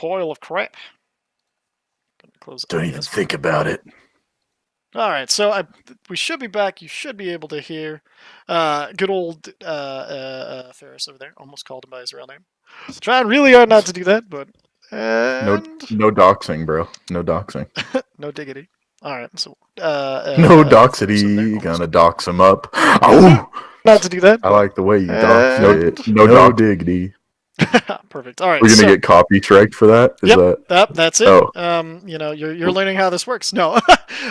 pile of crap. Close Don't even think about it. All right, so we should be back. You should be able to hear good old Ferris over there. Almost called him by his real name. Trying really hard not to do that, but No, and no doxing, bro. No doxing. no diggity. All right, so No Ferris over there. doxity. Almost Gonna dox him up. Oh, not to do that, I but like the way you dox and it. No diggity. perfect. All right, We're gonna so get copy striked for that. Is yep, that? that's it. Oh, You're learning how this works. No,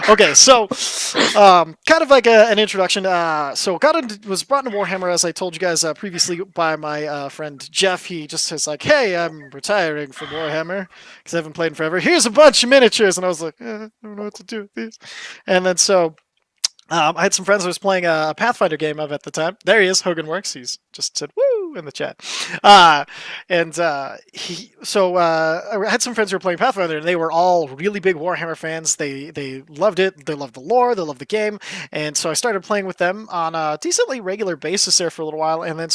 okay. So, kind of like an introduction. Was brought into Warhammer, as I told you guys previously, by my friend Jeff. He just says like, "Hey, I'm retiring from Warhammer because I haven't played in forever. Here's a bunch of miniatures," and I was like, I don't know what to do with these. And then I had some friends I was playing a Pathfinder game of at the time. There he is, Hogan Works. He's just said "woo" in the chat. I had some friends who were playing Pathfinder, and they were all really big Warhammer fans. They loved it. They loved the lore. They loved the game, and so I started playing with them on a decently regular basis there for a little while, and then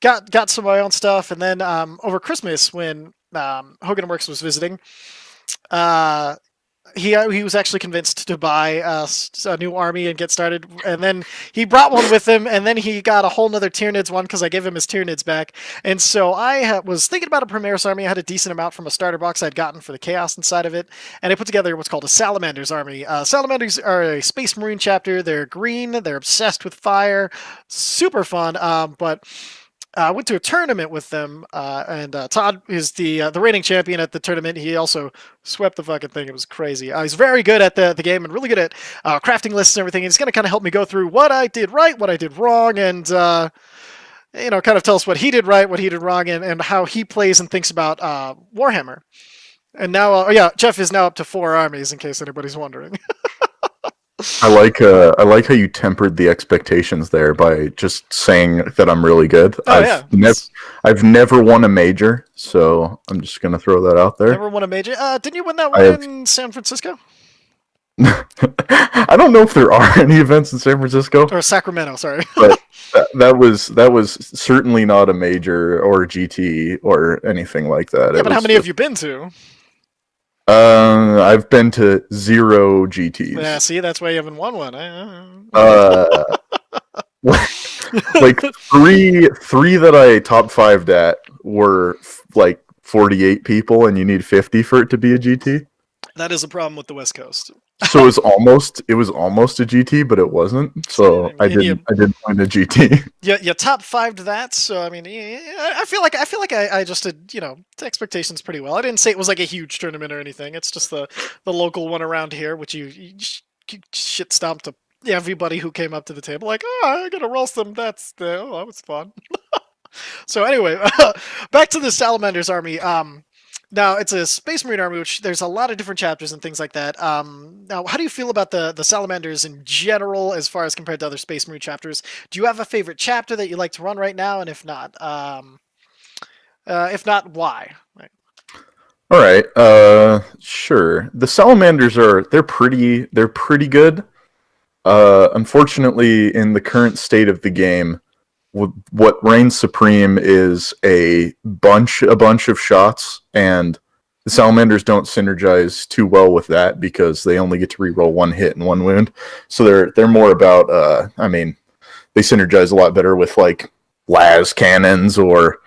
got some of my own stuff, and then over Christmas when Hogan Works was visiting. He was actually convinced to buy a new army and get started, and then he brought one with him, and then he got a whole nother Tyranids one because I gave him his Tyranids back. And so I was thinking about a Primaris army. I had a decent amount from a starter box I'd gotten for the Chaos inside of it, and I put together what's called a Salamanders army. Salamanders are a Space Marine chapter. They're green. They're obsessed with fire. Super fun, but I went to a tournament with them, and Todd is the reigning champion at the tournament. He also swept the fucking thing. It was crazy. He's very good at the game and really good at crafting lists and everything. He's going to kind of help me go through what I did right, what I did wrong, and kind of tell us what he did right, what he did wrong, and how he plays and thinks about Warhammer. And now, Jeff is now up to 4 armies, in case anybody's wondering. I like how you tempered the expectations there by just saying that I'm really good. Oh, I've never won a major, so I'm just gonna throw that out there. Never won a major. Didn't you win that one in San Francisco? I don't know if there are any events in San Francisco or Sacramento. Sorry, but that was certainly not a major or a GT or anything like that. Yeah, but how many have you been to? I've been to 0 GTs. Yeah, see, that's why you haven't won one. Like three that I top 5'd at were like 48 people, and you need 50 for it to be a GT. That is a problem with the West Coast. So it was almost a GT, but it wasn't. So I didn't win a GT. Yeah, you top 5'd that. So I mean, I feel like I just did the expectations pretty well. I didn't say it was like a huge tournament or anything. It's just the local one around here, which you shit stomped to everybody who came up to the table. Like, oh, I gotta roast them. That was fun. So anyway, back to the Salamanders army. Now, it's a Space Marine army, which there's a lot of different chapters and things like that. Now, how do you feel about the Salamanders in general, as far as compared to other Space Marine chapters? Do you have a favorite chapter that you like to run right now? And if not, why? Right. All right. Sure. The Salamanders they're pretty good. Unfortunately, in the current state of the game, what reigns supreme is a bunch of shots, and the Salamanders don't synergize too well with that because they only get to reroll 1 hit and 1 wound. So they're more about they synergize a lot better with like las cannons or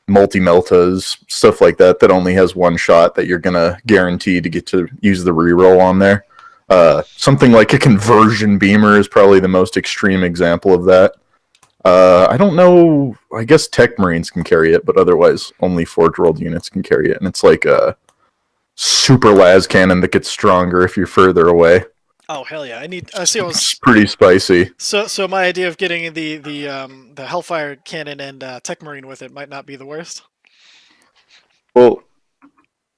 multi-meltas, stuff like that only has 1 shot that you're gonna guarantee to get to use the reroll on there. Something like a conversion beamer is probably the most extreme example of that. I don't know. I guess Tech Marines can carry it, but otherwise only Forge World units can carry it. And it's like a super las cannon that gets stronger if you're further away. Oh hell yeah! I see. It's pretty spicy. So my idea of getting the Hellfire cannon and Tech Marine with it might not be the worst. Well,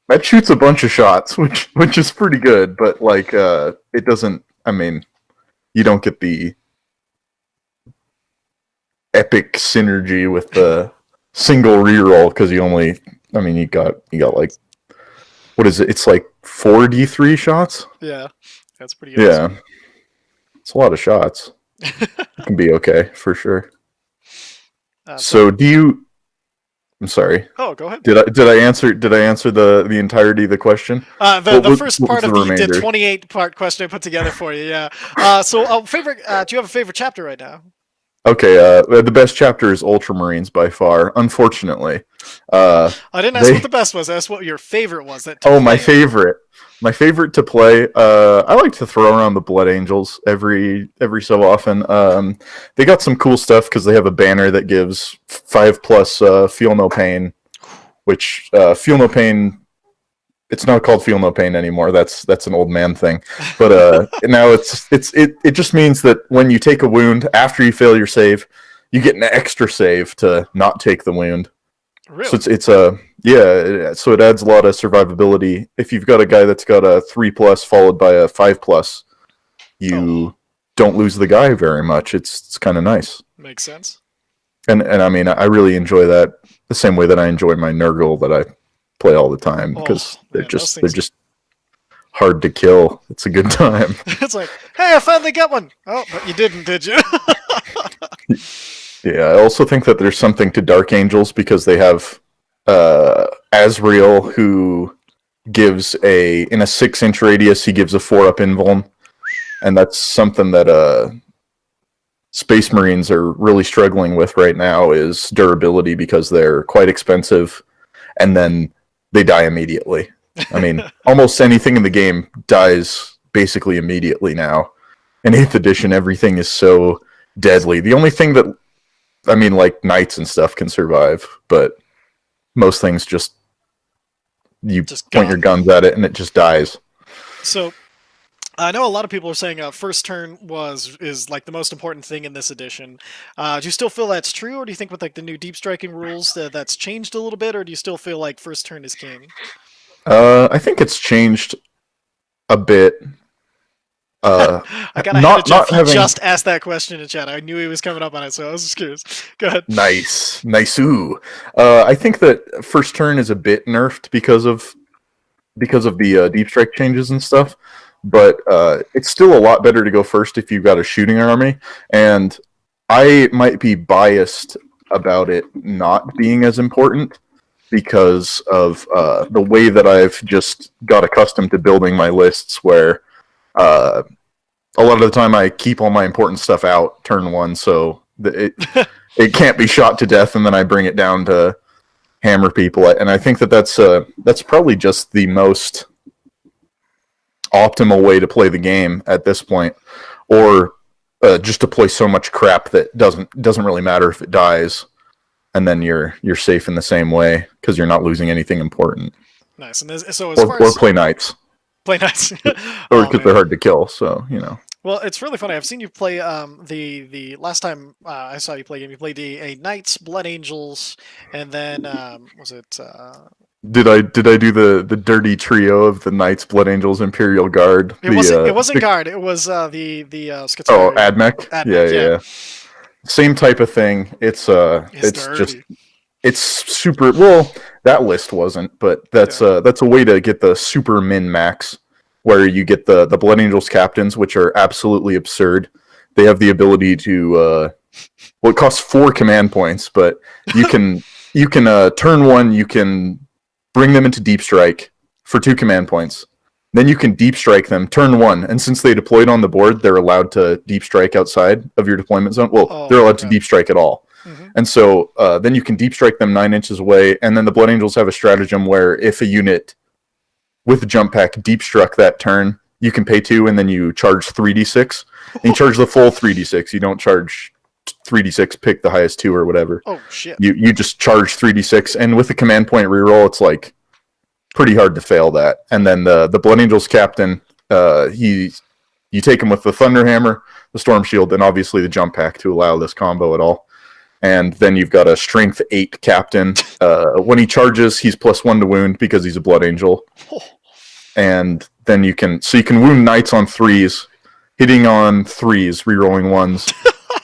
that shoots a bunch of shots, which is pretty good, but like it doesn't. I mean, you don't get the epic synergy with the single reroll because you got like, what is it? It's like 4d3 shots. Yeah, that's pretty good. Yeah, it's a lot of shots. It can be okay for sure. So do I'm sorry. Oh, go ahead. Did I answer the entirety of the question? The first What was part the of the remainder? 28-part question I put together for you. Yeah. Favorite? Do you have a favorite chapter right now? Okay, the best chapter is Ultramarines by far. Unfortunately, I didn't ask what they. the best was. I asked what your favorite was that to Oh, play in. my favorite to play. I like to throw around the Blood Angels every so often. They got some cool stuff because they have a banner that gives 5+ feel no pain, which feel no pain. It's not called feel no pain anymore. That's an old man thing. But now it just means that when you take a wound after you fail your save, you get an extra save to not take the wound. So Really? it's a yeah. So it adds a lot of survivability. If you've got a guy that's got a 3+ followed by a 5+, Oh, you don't lose the guy very much. It's kind of nice. makes sense. And I mean I really enjoy that the same way that I enjoy my Nurgle that I play all the time Oh because they're man, those just they're things. just hard to kill. It's a good time. It's like, hey, I finally got one. Oh, but you didn't, did you? Yeah, I also think that there's something to Dark Angels because they have Azrael who gives in a 6-inch radius he gives a 4+ invuln, and that's something that Space Marines are really struggling with right now is durability because they're quite expensive, and then they die immediately. I mean, almost anything in the game dies basically immediately now. In 8th edition, everything is so deadly. The only thing that I mean, like knights and stuff can survive, but most things just you Just point your gone. guns at it and it just dies. So I know a lot of people are saying first turn is like the most important thing in this edition. Do you still feel that's true, or do you think with like the new deep striking rules that's changed a little bit, or do you still feel like first turn is king? I think it's changed a bit. I got ahead of Jeff. Not He having just asked that question in chat. I knew he was coming up on it, so I was just curious. Go ahead. nice ooh. I think that first turn is a bit nerfed because of the deep strike changes and stuff, but it's still a lot better to go first if you've got a shooting army. And I might be biased about it not being as important because of the way that I've just got accustomed to building my lists, where uh, a lot of the time I keep all my important stuff out turn one, so it can't be shot to death, and then I bring it down to hammer people. And I think that that's probably just the most optimal way to play the game at this point, or just to play so much crap that doesn't really matter if it dies, and then you're safe in the same way because you're not losing anything important. Nice. And so as far Or as play knights, play nice. or Oh because they're man. hard to kill. So you know. Well, it's really funny. I've seen you play the last time I saw you play game. You played a Knights, Blood Angels, and then was it Did I do the dirty trio of the Knights, Blood Angels, Imperial Guard? it wasn't Guard. It was the Oh, Skitarii. Admech. Yeah, Admech. yeah, Yeah, yeah. Same type of thing. it's It's just dirty. it's super. Well, that list wasn't, but Yeah. that's a way to get the super min max, where you get the Blood Angels captains, which are absolutely absurd. They have the ability to well, it costs 4 command points, but you can turn one, you can bring them into deep strike for 2 command points. Then you can deep strike them turn one, and since they deployed on the board, they're allowed to deep strike outside of your deployment zone. Well, they're Oh allowed to crap. deep strike at all. Hmm. And so then you can deep strike them 9 inches away, and then the Blood Angels have a stratagem where if a unit with a jump pack deep struck that turn, you can pay 2, and then you charge 3d6. And you charge the full 3d6. You don't charge 3d6, pick the highest 2 or whatever. Oh shit. You just charge 3d6, and with the command point reroll, it's like pretty hard to fail that. And then the Blood Angels captain, you take him with the Thunder Hammer, the Storm Shield, and obviously the jump pack to allow this combo at all. And then you've got a Strength 8 captain. When he charges, he's +1 to wound because he's a Blood Angel. Oh, And then you can wound knights on 3s, hitting on 3s, rerolling 1s,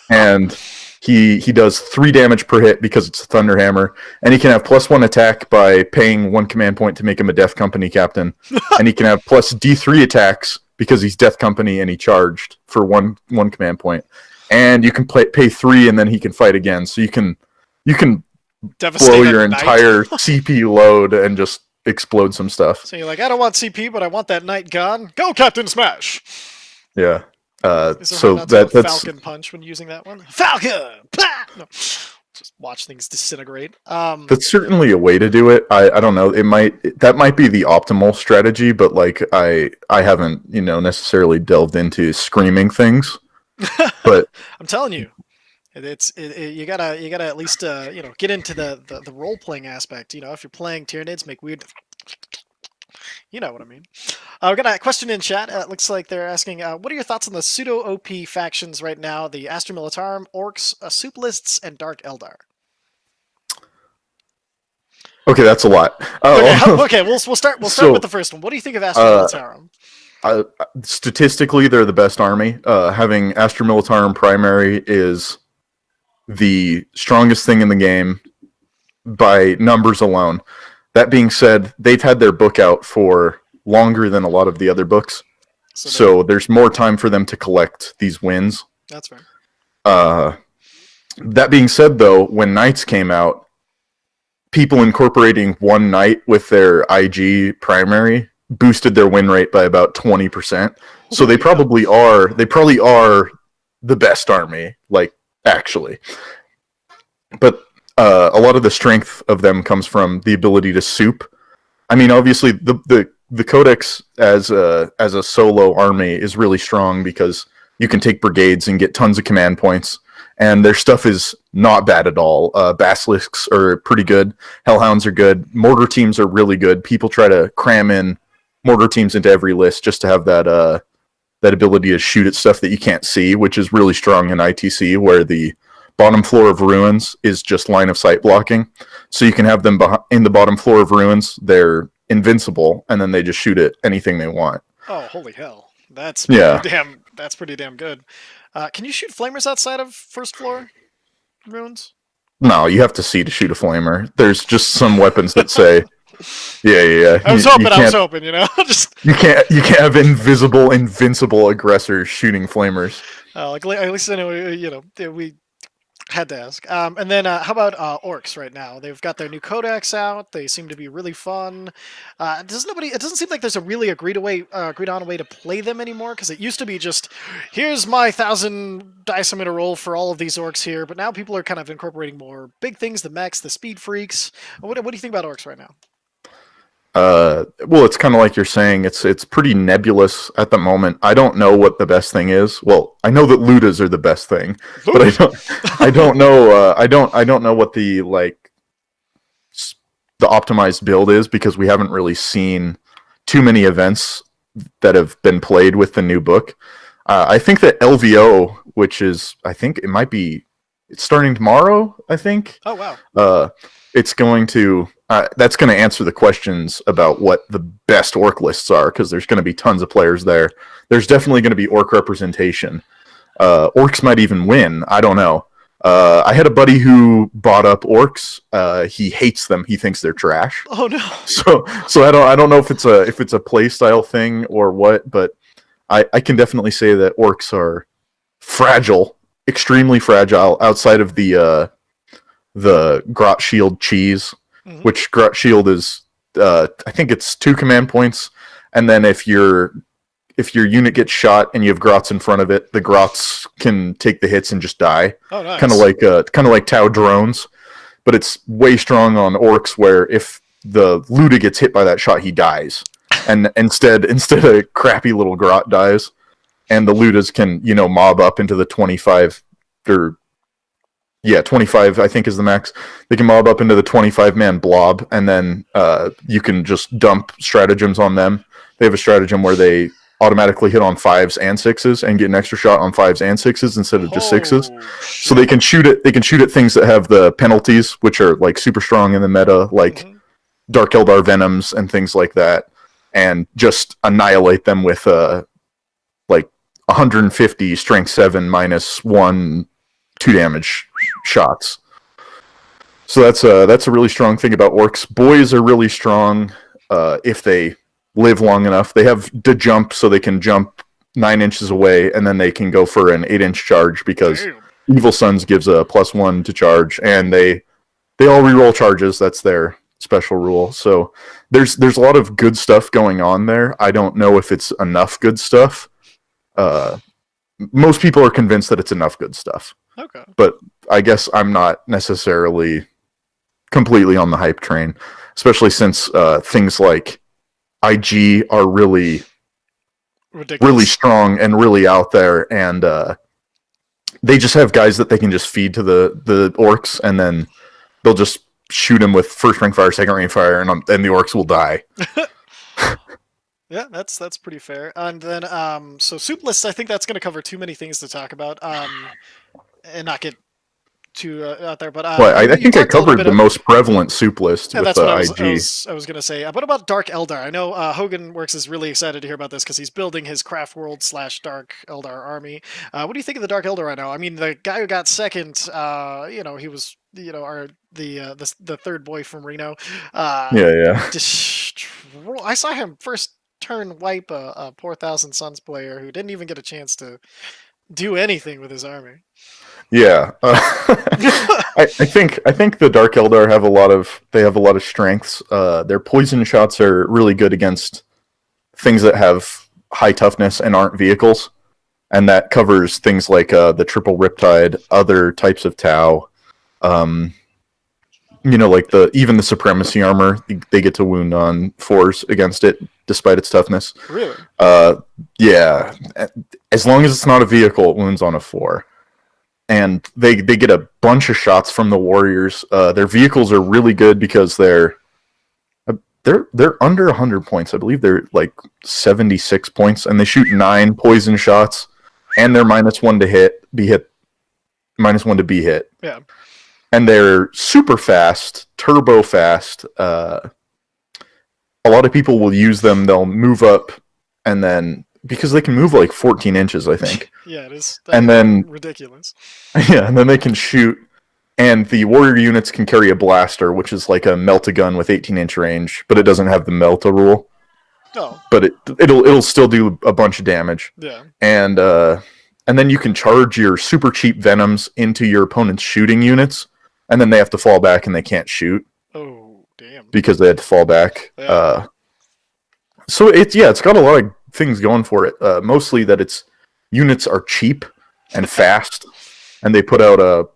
and he does 3 damage per hit because it's a Thunder Hammer, and he can have +1 attack by paying 1 command point to make him a Death Company captain, and he can have plus D3 attacks because he's Death Company and he charged for one command point, and you can pay 3 and then he can fight again. So you can blow Devastate your a knight. entire CP load and just explode some stuff. So you're like, I don't want CP, but I want that knight gone. Go, Captain Smash! Yeah. Is there So hard not to that's Falcon punch when using that one? Falcon! Pah! No. Just watch things disintegrate. that's certainly a way to do it. I don't know. That might be the optimal strategy, but like I haven't necessarily delved into screaming things. But I'm telling you, you gotta at least get into the role playing aspect. If you're playing Tyranids, make weird. You know what I mean. We got a question in chat. It looks like they're asking, what are your thoughts on the pseudo OP factions right now? The Astra Militarum, Orcs, Souplists, and Dark Eldar. okay, that's a lot. Okay. We'll start with the first one. What do you think of Astra Militarum? Statistically, they're the best army. Having Astra Militarum primary is the strongest thing in the game by numbers alone. That being said, they've had their book out for longer than a lot of the other books, so there's more time for them to collect these wins. That's right. That being said, though, when Knights came out, people incorporating one Knight with their IG primary boosted their win rate by about 20%. So they probably are the best army, like, actually. But a lot of the strength of them comes from the ability to soup. I mean, obviously, the Codex as a solo army is really strong because you can take brigades and get tons of command points, and their stuff is not bad at all. Basilisks are pretty good. Hellhounds are good. Mortar teams are really good. People try to cram in mortar teams into every list just to have that ability to shoot at stuff that you can't see, which is really strong in ITC, where the bottom floor of ruins is just line of sight blocking. So you can have them in the bottom floor of ruins. They're invincible, and then they just shoot at anything they want. Oh, holy hell! That's pretty damn good. Can you shoot flamers outside of first floor ruins? No, you have to see to shoot a flamer. There's just some weapons that say, yeah. I was hoping, just you can't have invincible aggressors shooting flamers. at least I know, we had to ask. And then how about orcs right now? They've got their new codex out. They seem to be really fun. It doesn't seem like there's a really agreed on way to play them anymore, because it used to be just, here's my 1,000 dice I'm going to roll for all of these orcs here, but now people are kind of incorporating more big things, the mechs, the speed freaks. What do you think about orcs right now? Well, it's kind of like you're saying. It's pretty nebulous at the moment. I don't know what the best thing is. Well, I know that Ludas are the best thing, but I don't know. I don't know what the optimized build is, because we haven't really seen too many events that have been played with the new book. I think that LVO, which is, I think it's starting tomorrow. I think. Oh wow. It's going to. That's going to answer the questions about what the best orc lists are, because there's going to be tons of players there. There's definitely going to be orc representation. Orcs might even win. I don't know. I had a buddy who bought up orcs. He hates them. He thinks they're trash. Oh no. So I don't know if it's a play style thing or what, but I can definitely say that orcs are fragile, extremely fragile, outside of the Grot Shield cheese. Mm-hmm. Which Grot Shield is, I think it's 2 command points, and then if your unit gets shot and you have Grots in front of it, the Grots can take the hits and just die. Oh, nice. Kind of like Tau drones, but it's way strong on orcs, where if the Luda gets hit by that shot, he dies, and instead a crappy little Grot dies, and the Ludas can mob up into the 25 or. Yeah, 25, I think, is the max. They can mob up into the 25-man blob, and then you can just dump stratagems on them. They have a stratagem where they automatically hit on 5s and 6s and get an extra shot on 5s and 6s instead of just 6s. So they can shoot at things that have the penalties, which are like super strong in the meta, like Dark Eldar Venoms and things like that, and just annihilate them with 150 strength 7 minus 1 2 damage shots. So that's a really strong thing about orcs. Boys are really strong if they live long enough. They have to jump, so they can jump 9 inches away, and then they can go for an 8-inch charge, because Evil Sons gives a +1 to charge, and they they all reroll charges. That's their special rule. So there's a lot of good stuff going on there. I don't know if it's enough good stuff. Uh, Most people are convinced that it's enough good stuff, Okay. but I guess I'm not necessarily completely on the hype train, especially since things like IG are really Ridiculous. strong and really out there, and they just have guys that they can just feed to the orcs, and then they'll just shoot them with first ring fire, second ring fire, and the orcs will die. Yeah, that's pretty fair. And then so soup lists, I think that's going to cover too many things to talk about. And not get too out there. But Well, I you think I talked a little covered bit. the most prevalent soup list And with that's what IG. I was going to say. What about Dark Eldar? I know Hogan Works is really excited to hear about this because he's building his Craft World / Dark Eldar army. What do you think of the Dark Eldar right now? I mean, the guy who got second, he was, the third boy from Reno. Yeah, yeah, I saw him first turn wipe a poor Thousand Suns player who didn't even get a chance to do anything with his army. yeah. I think the Dark Eldar have a lot of strengths. Their poison shots are really good against things that have high toughness and aren't vehicles, and that covers things like the triple riptide, other types of Tau. Um, like even the supremacy armor, they get to wound on fours against it, despite its toughness. Really? Uh, yeah, as long as it's not a vehicle, it wounds on a four, and they get a bunch of shots from the warriors. Their vehicles are really good because they're under 100 points. I believe they're like 76 points, and they shoot 9 poison shots, and they're -1 to hit, -1 to be hit. Yeah. And they're super fast, turbo fast. A lot of people will use them. They'll move up, and then because they can move like 14 inches, I think. Yeah, it is. And then ridiculous. yeah, and then they can shoot. And the warrior units can carry a blaster, which is like a melt-a-gun with 18-inch range, but it doesn't have the melt-a rule. Oh. But it'll still do a bunch of damage. Yeah. And then you can charge your super cheap venoms into your opponent's shooting units, and then they have to fall back and they can't shoot. Oh, damn. Because they had to fall back. Yeah. So it's got a lot of things going for it. Mostly that its units are cheap and fast, and they put out a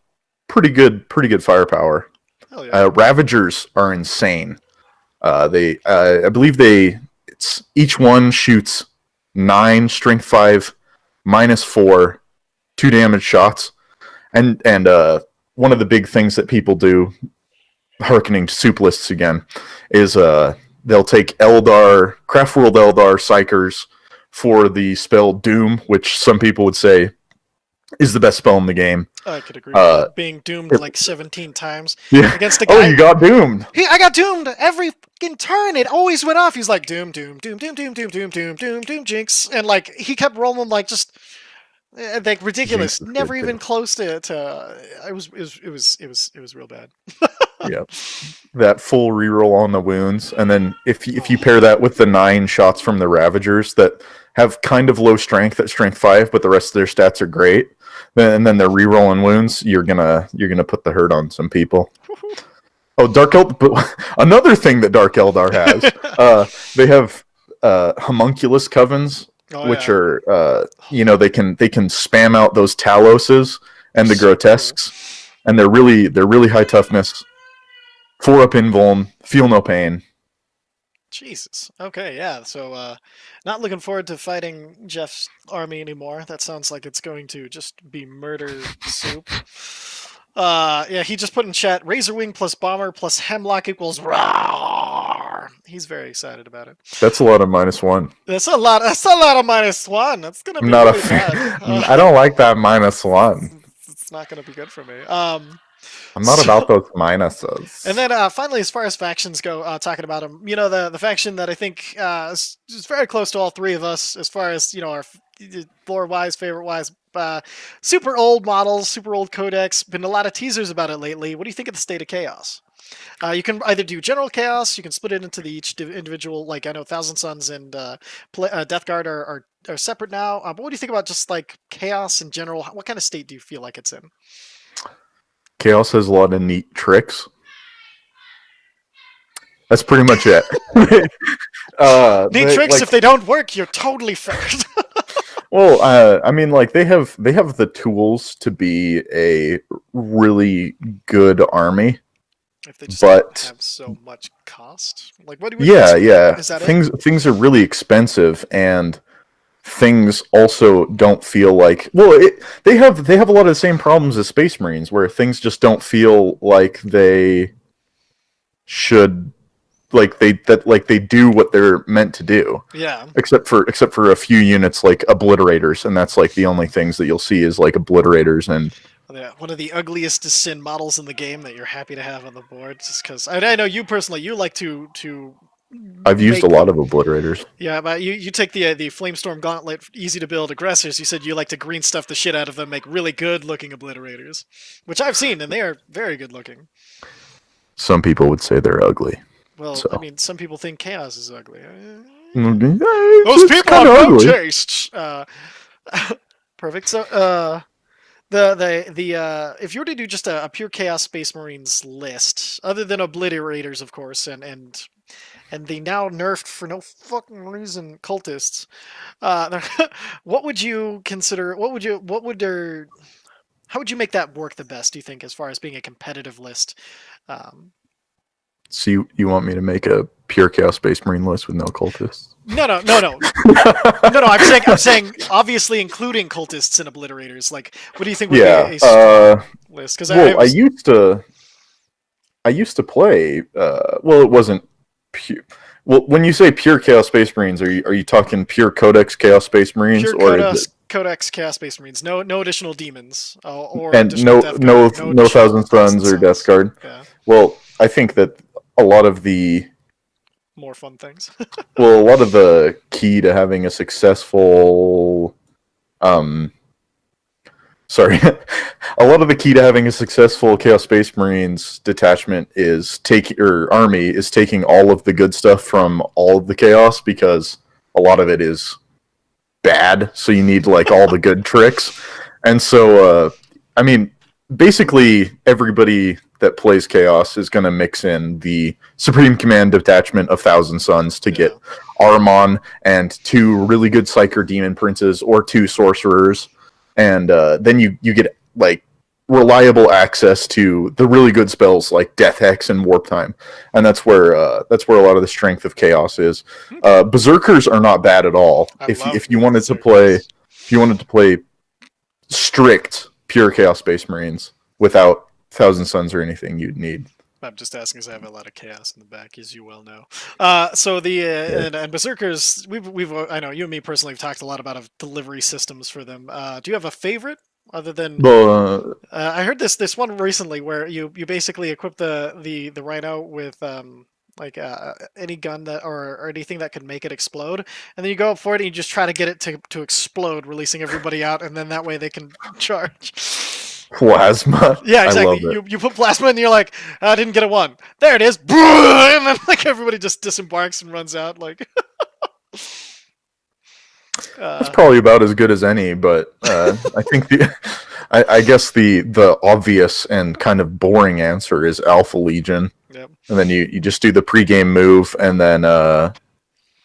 pretty good firepower. Hell yeah. Ravagers are insane. I believe each one shoots 9 strength 5 -4 2 damage shots, and one of the big things that people do, hearkening to soup lists again, is they'll take Eldar, Craft World Eldar Psychers for the spell Doom, which some people would say is the best spell in the game. I could agree with that. Being doomed like 17 times against a guy. Oh, you got doomed. I got doomed every fucking turn. It always went off. He's like doom, doom, doom, doom, doom, doom, doom, doom, doom, doom, jinx, and like he kept rolling like just like ridiculous. Jesus, never even close to. It was real bad. Yep. That full reroll on the wounds, and then if you pair that with the 9 shots from the Ravagers that have kind of low strength at strength 5, but the rest of their stats are great, and then they're rerolling wounds, you're gonna put the hurt on some people. Oh, Dark Eldar! But another thing that Dark Eldar has, they have homunculus covens, which are they can spam out those Taloses and the grotesques, and they're really high toughness. 4-up invuln, feel no pain. Jesus. Okay, yeah. So, not looking forward to fighting Jeff's army anymore. That sounds like it's going to just be murder soup. Yeah, he just put in chat, Razorwing plus Bomber plus Hemlock equals roar. He's very excited about it. That's a lot of -1. That's a lot of -1. That's gonna be I'm not really a fan. bad. I don't like that -1. It's not gonna be good for me. I'm not about those minuses. And then finally, as far as factions go, talking about them, the faction that I think is very close to all three of us, as far as our lore wise, favorite wise, super old models, super old codex. Been a lot of teasers about it lately. What do you think of the State of Chaos? You can either do general chaos, you can split it into each individual. Like I know Thousand Suns and Death Guard are separate now. But what do you think about just like chaos in general? What kind of state do you feel like it's in? Chaos has a lot of neat tricks. That's pretty much it. Neat tricks. If they don't work, you're totally fucked. Well, I mean, like they have the tools to be a really good army. If they just But have so much cost, like what? yeah, Is that things are really expensive, and things also don't feel like. Well, they have a lot of the same problems as Space Marines, where things just don't feel like they should, like they do what they're meant to do. Yeah. Except for a few units like obliterators, and that's like the only things that you'll see is like obliterators and. Yeah, one of the ugliest sin models in the game that you're happy to have on the board, just because I know you personally, you like to I've used a lot of obliterators. Yeah, but you take the Flamestorm Gauntlet, easy to build aggressors. You said you like to green stuff the shit out of them, make really good looking obliterators, which I've seen, and they are very good looking. Some people would say they're ugly. Well, so. I mean, some people think chaos is ugly. Those people have no taste. Perfect. So, the if you were to do just a pure Chaos Space Marines list, other than obliterators, of course, and the now nerfed for no fucking reason cultists, what would you consider? How would you make that work the best? Do you think, as far as being a competitive list? So you want me to make a pure Chaos Space Marine list with no cultists? No. I'm saying, obviously including cultists and obliterators. Like, what do you think would be a strong list? Because I used to play. Well, it wasn't pure. Well, when you say pure Chaos Space Marines, are you talking pure Codex Chaos Space Marines, pure Codex Chaos Space Marines? No additional demons, or and no Thousand Suns or Death Guard. Yeah. Well, I think that a lot of the more fun things. Well, a lot of the key to having a successful a lot of the key to having a successful Chaos Space Marines detachment is army is taking all of the good stuff from all of the Chaos, because a lot of it is bad, so you need like all the good tricks. And so I mean, basically everybody that plays Chaos is going to mix in the Supreme Command detachment of Thousand Suns to get Armon and 2 really good Psyker Demon Princes or 2 Sorcerers, and then you get like reliable access to the really good spells like Death Hex and Warp Time, and that's where a lot of the strength of Chaos is. Berserkers are not bad at all. If you wanted to play strict pure Chaos Space Marines without Thousand Suns or anything you'd need. I'm just asking because I have a lot of chaos in the back, as you well know. So the and Berserkers, we've I know you and me personally have talked a lot about delivery systems for them. Do you have a favorite other than? I heard this one recently where you basically equip the Rhino with any gun that or anything that could make it explode, and then you go up for it and you just try to get it to explode, releasing everybody out, and then that way they can charge. Plasma. Yeah, exactly. You put plasma and you're like, I didn't get a 1. There it is. And then like everybody just disembarks and runs out. Like, it's probably about as good as any, but I think I guess the obvious and kind of boring answer is Alpha Legion. Yep. And then you just do the pregame move, and then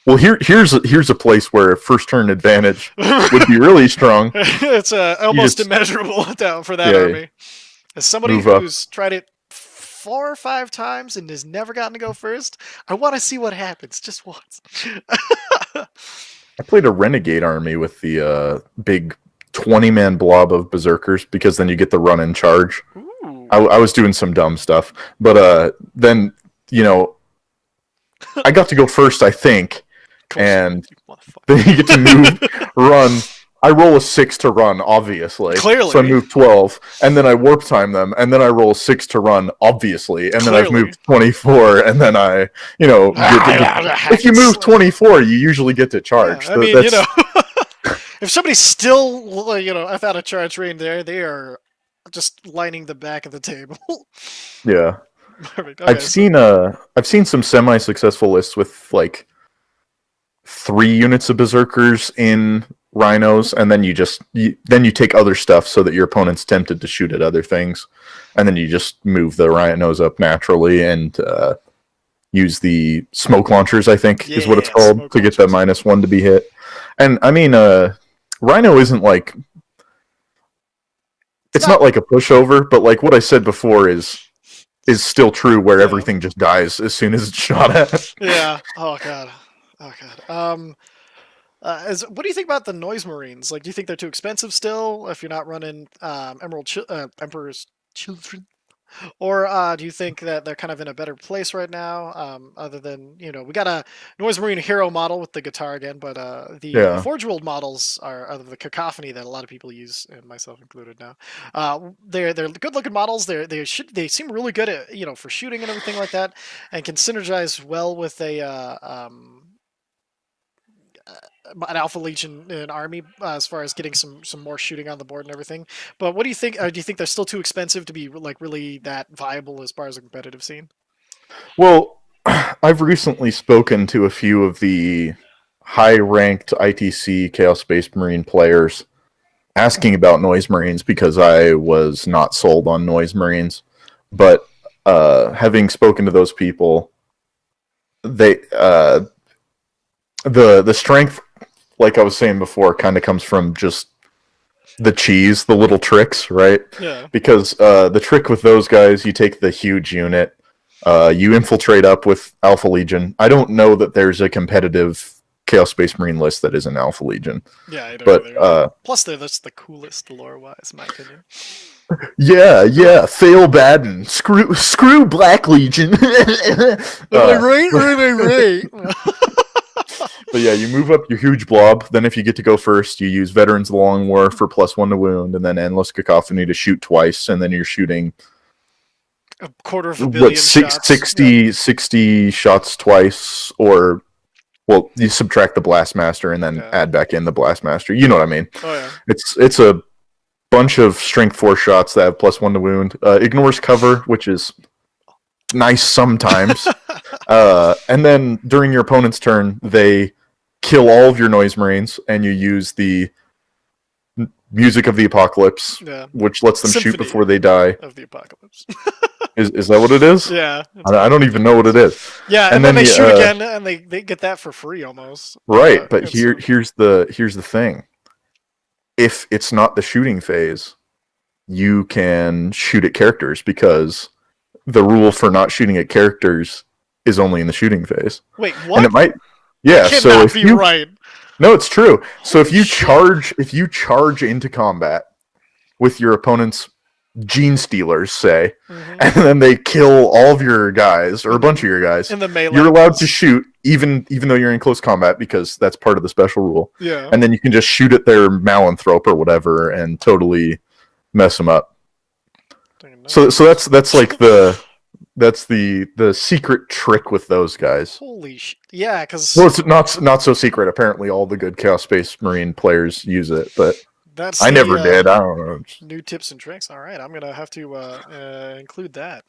well, here's a place where first turn advantage would be really strong. It's almost immeasurable for that army. As somebody who's tried it 4 or 5 times and has never gotten to go first, I want to see what happens just once. I played a Renegade army with the big 20-man blob of Berserkers, because then you get the run and charge. I was doing some dumb stuff, but then I got to go first, I think. And then you get to move, run. I roll a 6 to run, obviously. Clearly. So I move 12, and then I warp time them, and then I roll a 6 to run, obviously. And then I've moved 24, and then I, if you move 24, you usually get to charge. Yeah, I mean, if somebody's still, without a charge range there, they are just lining the back of the table. Yeah. Perfect. Okay, I've seen some semi-successful lists with like 3 units of Berserkers in Rhinos, and then you take other stuff so that your opponent's tempted to shoot at other things, and then you just move the Rhinos up naturally, and use the smoke launchers, I think is what it's Yeah, called, smoke to get that launchers. -1 to be hit. And I mean, Rhino isn't like, It's it's not not. like a pushover, but like what I said before is still true, where Yeah. everything just dies as soon as it's shot at. Yeah. Oh god. Oh god. What do you think about the noise marines? Like, do you think they're too expensive still if you're not running Emperor's Children? Or do you think that they're kind of in a better place right now? Other than we got a Noise Marine hero model with the guitar again, but the Yeah. Forge World models are the cacophony that a lot of people use, and myself included now. They're good looking models. They seem really good at for shooting and everything like that, and can synergize well with an Alpha Legion an army as far as getting some more shooting on the board and everything. But what do you think? Do you think they're still too expensive to be like really that viable as far as a competitive scene? Well, I've recently spoken to a few of the high-ranked ITC Chaos Space Marine players asking about Noise Marines because I was not sold on Noise Marines. But having spoken to those people, they the strength, like I was saying before, kind of comes from just the cheese, the little tricks, right? Yeah. Because the trick with those guys, you take the huge unit, you infiltrate up with Alpha Legion. I don't know that there's a competitive Chaos Space Marine list that isn't Alpha Legion, Yeah, I don't but either. Plus, they're just the coolest lore-wise, in my opinion. yeah, fail Baden, screw Black Legion. Am I right or am I right? But yeah, you move up your huge blob. Then, if you get to go first, you use Veterans of the Long War for +1 to wound, and then Endless Cacophony to shoot twice, and then you're shooting A quarter of a what billion shots. Yep. 60 shots twice, or well, you subtract the Blastmaster and then Yeah. add back in the Blastmaster. You know what I mean? Oh yeah. It's a bunch of Strength 4 shots that have +1 to wound. Ignores cover, which is nice sometimes. And then during your opponent's turn, they kill all of your Noise Marines, and you use the Music of the Apocalypse, Yeah. which lets them shoot Symphony before they die. of the Apocalypse. Is that what it is? Yeah, it's I called don't even know what it is. Yeah, and And then then they shoot the again, and they get that for free almost. right, but Instantly. here's the thing. If it's not the shooting phase, you can shoot at characters because the rule for not shooting at characters is only in the shooting phase. Wait, And what? it might That yeah, so cannot if be you right. no, it's true. So Holy shit. if you charge into combat with your opponent's Gene Stealers, say, Hmm. and then they kill all of your guys or a In bunch the of your guys, in the melee you're allowed to ones. shoot even though you're in close combat because that's part of the special rule. Yeah. And then you can just shoot at their Malanthrope or whatever and totally mess them up. Dang, So nice. that's like the secret trick with those guys. Holy shit. Yeah, Well, because it's not so secret. Apparently, all the good Chaos Space Marine players use it, but that's I the never did. I don't know. new tips and tricks. All right, I'm gonna have to include that.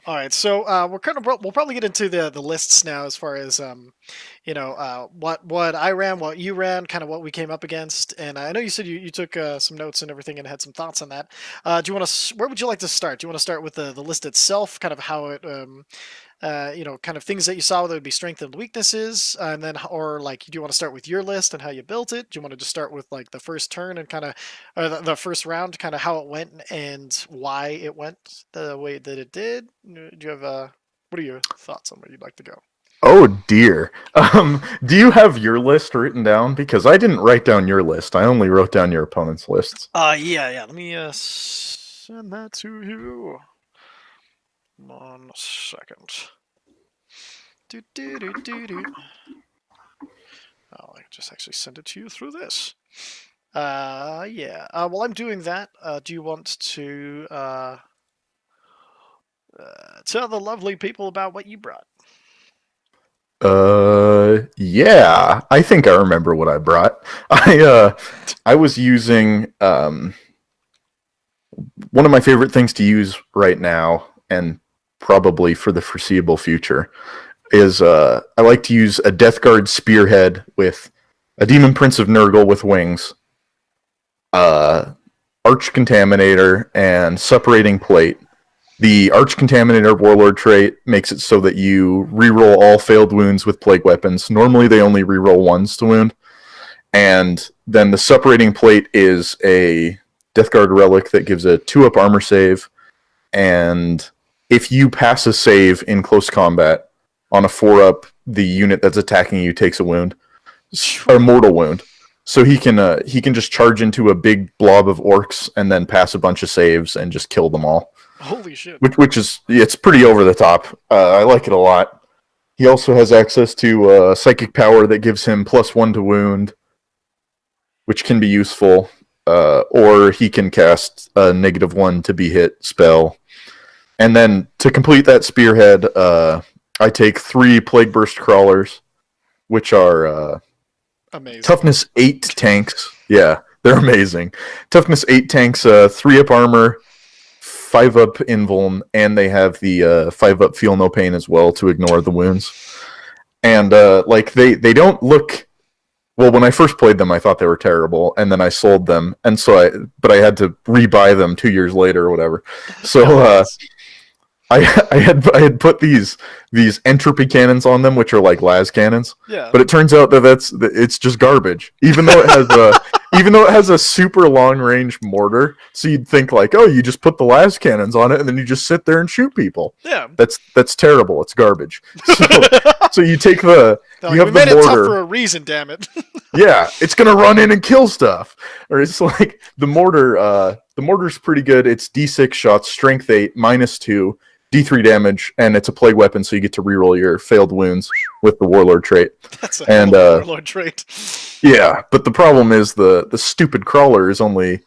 All right, so we'll probably get into the lists now as far as what I ran, what you ran, kind of what we came up against, and I know you said you took some notes and everything and had some thoughts on that. Do you want to? Where would you like to start? Do you want to start with the list itself, kind of how it kind of things that you saw, whether it be strengths and weaknesses, and then, or like, do you want to start with your list and how you built it? Do you want to just start with like the first turn and kind of, or the first round, kind of how it went and why it went the way that it did? Do you have what are your thoughts on where you'd like to go? Oh dear. Do you have your list written down? Because I didn't write down your list. I only wrote down your opponent's lists. Yeah. Let me send that to you. 1 second. Do do do do do. Oh, I just actually send it to you through this. Yeah. While I'm doing that, do you want to tell the lovely people about what you brought? Yeah. I think I remember what I brought. I was using one of my favorite things to use right now, and probably for the foreseeable future, is I like to use a Death Guard Spearhead with a Demon Prince of Nurgle with wings, Arch Contaminator, and Suppurating Plate. The Arch Contaminator Warlord trait makes it so that you reroll all failed wounds with plague weapons. Normally, they only reroll ones to wound. And then the Separating Plate is a Death Guard relic that gives a 2-up armor save. And if you pass a save in close combat on a 4-up, the unit that's attacking you takes a wound, a mortal wound. So he can just charge into a big blob of orcs and then pass a bunch of saves and just kill them all. Holy shit! Which is it's pretty over the top. I like it a lot. He also has access to psychic power that gives him +1 to wound, which can be useful. Or he can cast a -1 to be hit spell. And then to complete that spearhead, I take 3 Plague Burst Crawlers, which are amazing. Toughness 8 tanks. Yeah, they're amazing. Toughness 8 tanks, 3-up armor, 5-up invuln, and they have the 5-up feel no pain as well to ignore the wounds. And like they don't look. Well, when I first played them, I thought they were terrible, and then I sold them, and so I had to rebuy them 2 years later or whatever. So I had put these entropy cannons on them, which are like las cannons. Yeah. But it turns out that it's just garbage. Even though it has a super long range mortar, so you'd think like, oh, you just put the las cannons on it, and then you just sit there and shoot people. Yeah. That's terrible. It's garbage. So you take the Like, you have we made the mortar. it tough for a reason, damn it. Yeah, it's gonna run in and kill stuff. Or it's like the mortar. The mortar's pretty good. It's D6 shots, strength 8, -2, D3 damage, and it's a plague weapon, so you get to reroll your failed wounds with the warlord trait. That's a hell of a warlord trait. Yeah, but the problem is the stupid crawler is only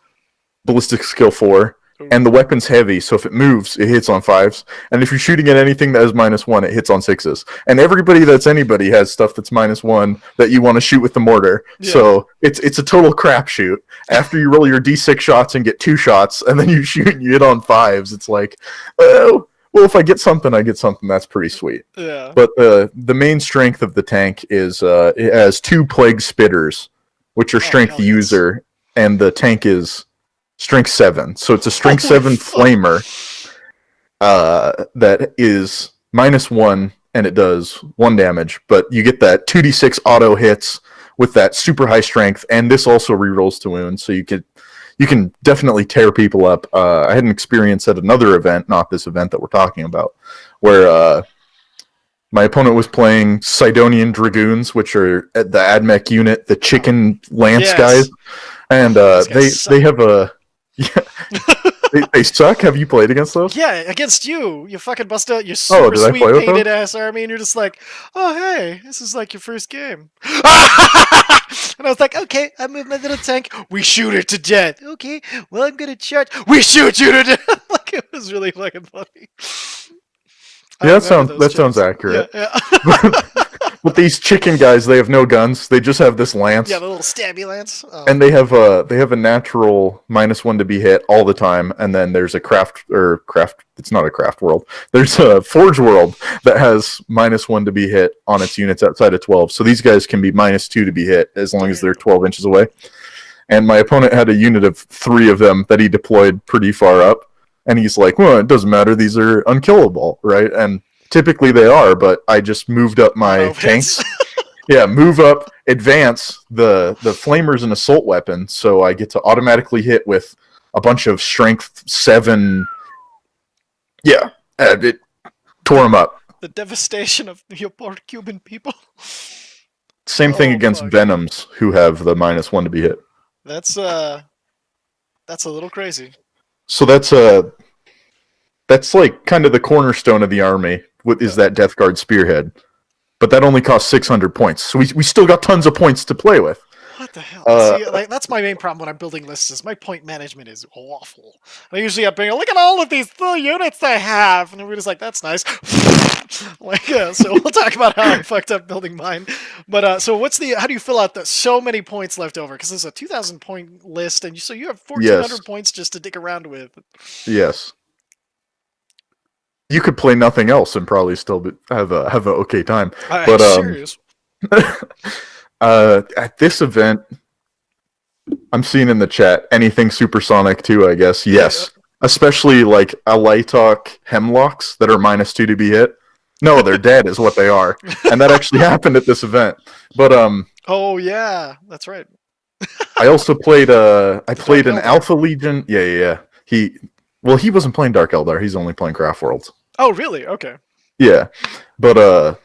ballistic skill 4. And the weapon's heavy, so if it moves, it hits on 5s. And if you're shooting at anything that has -1, it hits on 6s. And everybody that's anybody has stuff that's -1 that you want to shoot with the mortar. Yeah. So it's a total crapshoot. After you roll your D6 shots and get 2 shots, and then you shoot and you hit on 5s, it's like, oh, well, if I get something, I get something. That's pretty sweet. Yeah. But the main strength of the tank is it has 2 plague spitters, which are strength user, and the tank is strength 7, so it's a strength 7 flamer that is -1, and it does 1 damage. But you get that 2d6 auto hits with that super high strength, and this also rerolls to wounds, so you can definitely tear people up. I had an experience at another event, not this event that we're talking about, where my opponent was playing Sidonian Dragoons, which are the AdMech unit, the chicken lance guys, and they have a. Yeah, they suck. Have you played against those? Yeah, against you. You fucking bust out your super sweet painted ass army, and you're just like, oh hey, this is like your first game. And I was like, okay, I move my little tank. We shoot it to death. Okay, well I'm gonna charge. We shoot you to death. Like it was really fucking funny. Yeah, that sounds accurate. Yeah. But these chicken guys, they have no guns. They just have this lance. Yeah, the little stabby lance. Oh. And they have a natural -1 to be hit all the time. And then there's a craft. It's not a craft world. There's a forge world that has -1 to be hit on its units outside of 12. So these guys can be -2 to be hit as long as they're 12 inches away. And my opponent had a unit of 3 of them that he deployed pretty far up. And he's like, well, it doesn't matter. These are unkillable, right? And typically they are, but I just moved up my tanks. Yeah, move up, advance. The flamer's an assault weapon, so I get to automatically hit with a bunch of strength 7. Yeah, it tore him up. The devastation of your poor Cuban people. Same thing against Venoms, who have the -1 to be hit. That's a little crazy. So that's like kind of the cornerstone of the army. Is that Death Guard Spearhead. But that only costs 600 points. So we still got tons of points to play with. What the hell? See, like, that's my main problem when I'm building lists is my point management is awful. I usually up being, look at all of these little units I have. And everybody's like, that's nice. Like, so we'll talk about how I fucked up building mine. But so how do you fill out so many points left over? Because there's a 2,000 point list, and so you have 1,400 points just to dick around with. Yes. You could play nothing else and probably still have an okay time. But serious. At this event, I'm seeing in the chat anything supersonic too. I guess yes. especially like Alaitok Hemlocks that are -2 to be hit. No, they're dead, is what they are, and that actually happened at this event. But Oh yeah, that's right. I also played I The Dark played an Eldar. Alpha Legion. Yeah, yeah, yeah. He wasn't playing Dark Eldar. He's only playing Craft Worlds. Oh really? Okay. Yeah, but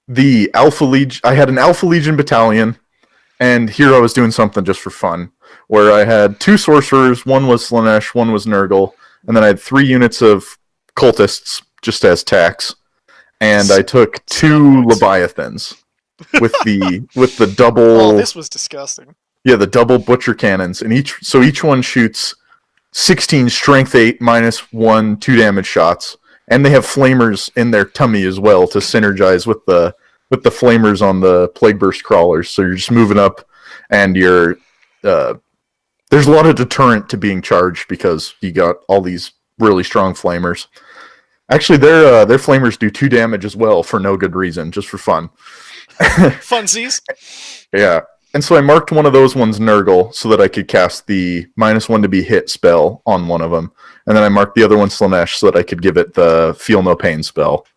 the Alpha Legion. I had an Alpha Legion battalion, and here I was doing something just for fun, where I had two sorcerers. One was Slanesh, one was Nurgle, and then I had 3 units of cultists just as tax, and I took two Scumbags. Leviathans with the Oh, double, this was disgusting. yeah, the double butcher cannons, and each one shoots 16 strength 8 -1 2 damage shots, and they have flamers in their tummy as well to synergize with the flamers on the plague burst crawlers. So you're just moving up, and uh, there's a lot of deterrent to being charged because you got all these really strong flamers. Actually, their flamers do 2 damage as well for no good reason, just for fun. Funsies. Yeah. And so I marked one of those ones Nurgle so that I could cast the -1 to be hit spell on one of them. And then I marked the other one Slanesh so that I could give it the Feel No Pain spell.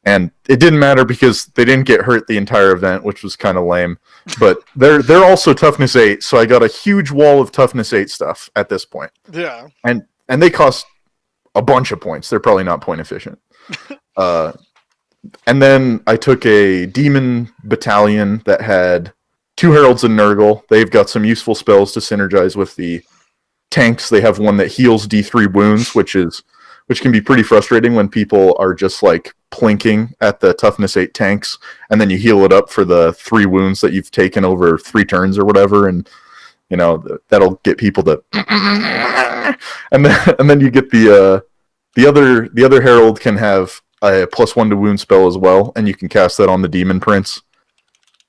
And it didn't matter because they didn't get hurt the entire event, which was kind of lame. But they're also toughness 8, so I got a huge wall of toughness 8 stuff at this point. Yeah. And they cost a bunch of points. They're probably not point efficient. Uh, and then I took a demon battalion that had 2 heralds and Nurgle. They've got some useful spells to synergize with the tanks. They have one that heals D3 wounds, which can be pretty frustrating when people are just like plinking at the toughness 8 tanks, and then you heal it up for the 3 wounds that you've taken over 3 turns or whatever, and you know that'll get people to and then you get the other herald can have a +1 to wound spell as well, and you can cast that on the demon prince.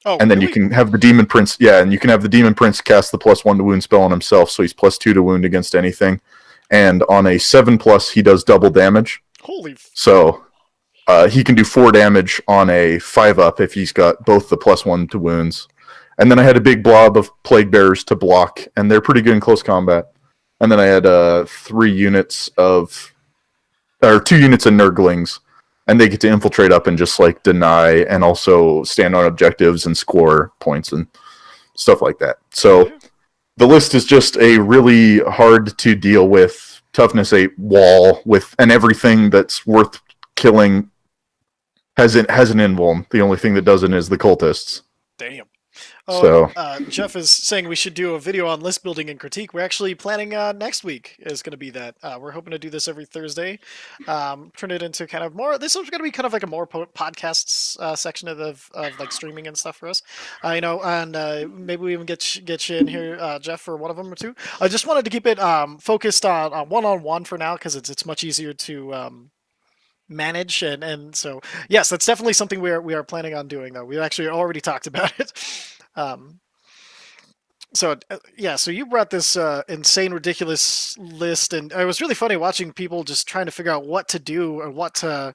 Oh And then really? you can have the demon prince, yeah, and you can have the demon prince cast the +1 to wound spell on himself, so he's +2 to wound against anything. And on a 7+, he does double damage. Holy. So he can do 4 damage on a 5+ if he's got both the +1 to wounds. And then I had a big blob of plague bearers to block, and they're pretty good in close combat. And then I had 2 units of Nurglings, and they get to infiltrate up and just like deny and also stand on objectives and score points and stuff like that. So the list is just a really hard to deal with toughness 8 wall with, and everything that's worth killing has an invuln. The only thing that doesn't is the cultists. Damn. Oh, So Jeff is saying we should do a video on list building and critique. We're actually planning next week is going to be that. We're hoping to do this every Thursday. Turn it into kind of more. This is going to be kind of like a more podcasts section of like streaming and stuff for us. And maybe we even get you in here, Jeff, for one of them or two. I just wanted to keep it focused on one-on-one for now because it's much easier to manage and so yes, that's definitely something we are planning on doing though. We've actually already talked about it. um so you brought this insane ridiculous list, and it was really funny watching people just trying to figure out what to do and what the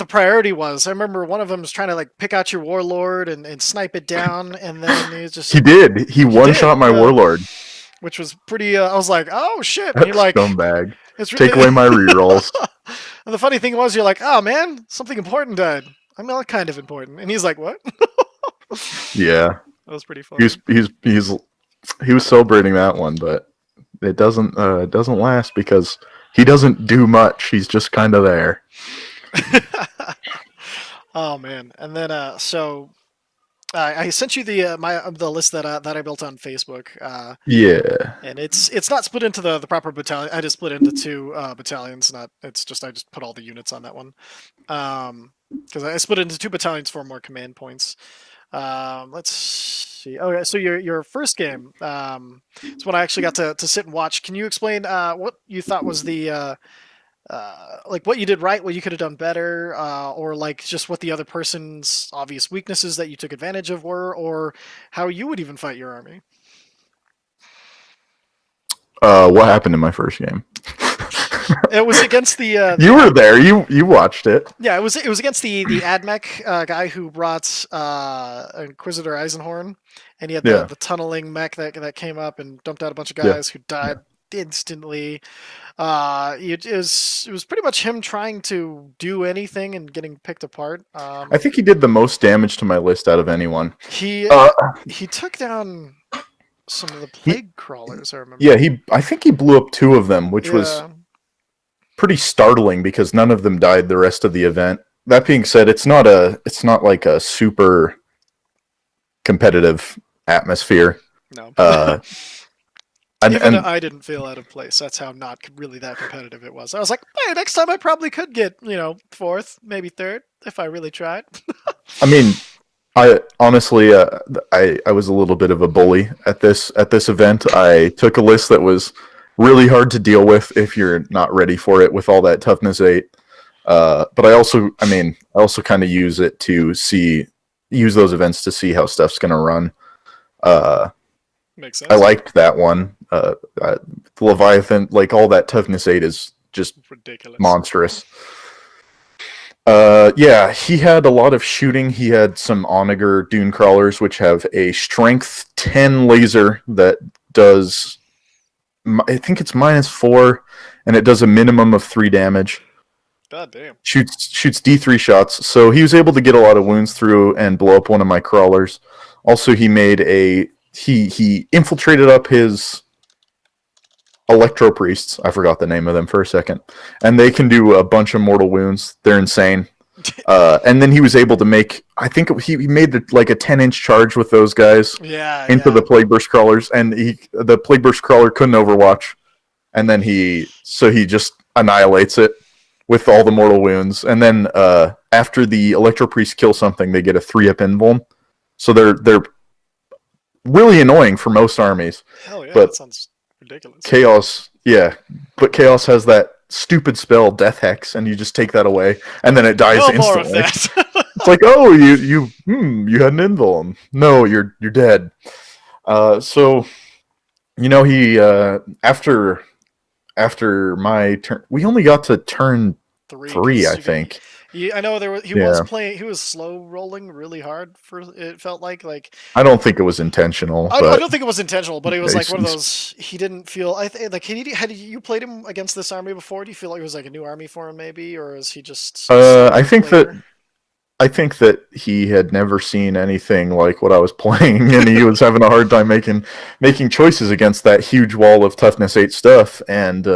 priority was. I remember one of them was trying to like pick out your warlord and snipe it down, and then he he just did. He one did, shot my warlord. which was pretty I was like, oh shit. And That you're like, scumbag. it's Take away my rerolls. and the funny thing was, you're like, oh man, something important died. I mean, kind of important. And he's like, what? Yeah. That was pretty funny. He was celebrating that one, but it doesn't last because he doesn't do much. He's just kind of there. Oh man. And then I sent you the list that I built on Facebook. Yeah. And it's not split into the proper battalion. I just split into 2 battalions. I just put all the units on that one. Because I split it into 2 battalions for more command points. Let's see. Okay, so your first game is when I actually got to sit and watch. Can you explain what you thought was the like what you did right, what you could have done better, or like just what the other person's obvious weaknesses that you took advantage of were, or how you would even fight your army? What happened in my first game? It was against the You were there. You watched it. yeah, it was against the AdMech guy who brought Inquisitor Eisenhorn, and he had Yeah. the tunneling mech that came up and dumped out a bunch of Yeah. guys who died instantly. It was pretty much him trying to do anything and getting picked apart. I think he did the most damage to my list out of anyone. He Uh, he took down some of the he, plague crawlers. I remember. yeah, I think he blew up 2 of them, which was Yeah. pretty startling because none of them died the rest of the event. That being said, it's not like a super competitive atmosphere. No. Uh, Even and I didn't feel out of place. That's how not really that competitive it was. I was like, hey, next time I probably could get, fourth, maybe third, if I really tried. I mean, I honestly, I was a little bit of a bully at this event. I took a list that was really hard to deal with if you're not ready for it with all that toughness 8. But I also kind of use those events to see how stuff's gonna run. Uh, Makes I sense. liked that one. The Leviathan, like all that toughness 8 is just Ridiculous. monstrous. Yeah, he had a lot of shooting. He had some Onager Dune Crawlers, which have a strength 10 laser that does, I think it's -4, and it does a minimum of 3 damage. God damn. Shoots D3 shots, so he was able to get a lot of wounds through and blow up one of my crawlers. Also, he infiltrated up his Electro Priests. I forgot the name of them for a second, and they can do a bunch of mortal wounds. They're insane. And then he was able to make, I think he made like a 10-inch charge with those guys Yeah, into yeah. the Plague Burst Crawlers, and the Plague Burst Crawler couldn't Overwatch, and then he just annihilates it with all the mortal wounds. And then after the Electro Priest kill something, they get a 3-up invuln. So they're really annoying for most armies. Hell yeah, But that sounds ridiculous. Chaos, yeah, but Chaos has that stupid spell Death Hex, and you just take that away, and then it dies No more of instantly. that. It's like, oh, you had an invuln. No, you're dead. So he after my turn, we only got to turn 3, I think. I know he was Yeah, playing. He was slow rolling really hard for it. Felt like I don't think it was intentional, I but don't think it was intentional, but it was like one of he's- those. He didn't feel. Like had you played him against this army before? Do you feel like it was like a new army for him, maybe, or is he just a I slower think that player? he had never seen anything like what I was playing, and he was having a hard time making choices against that huge wall of toughness 8 stuff, and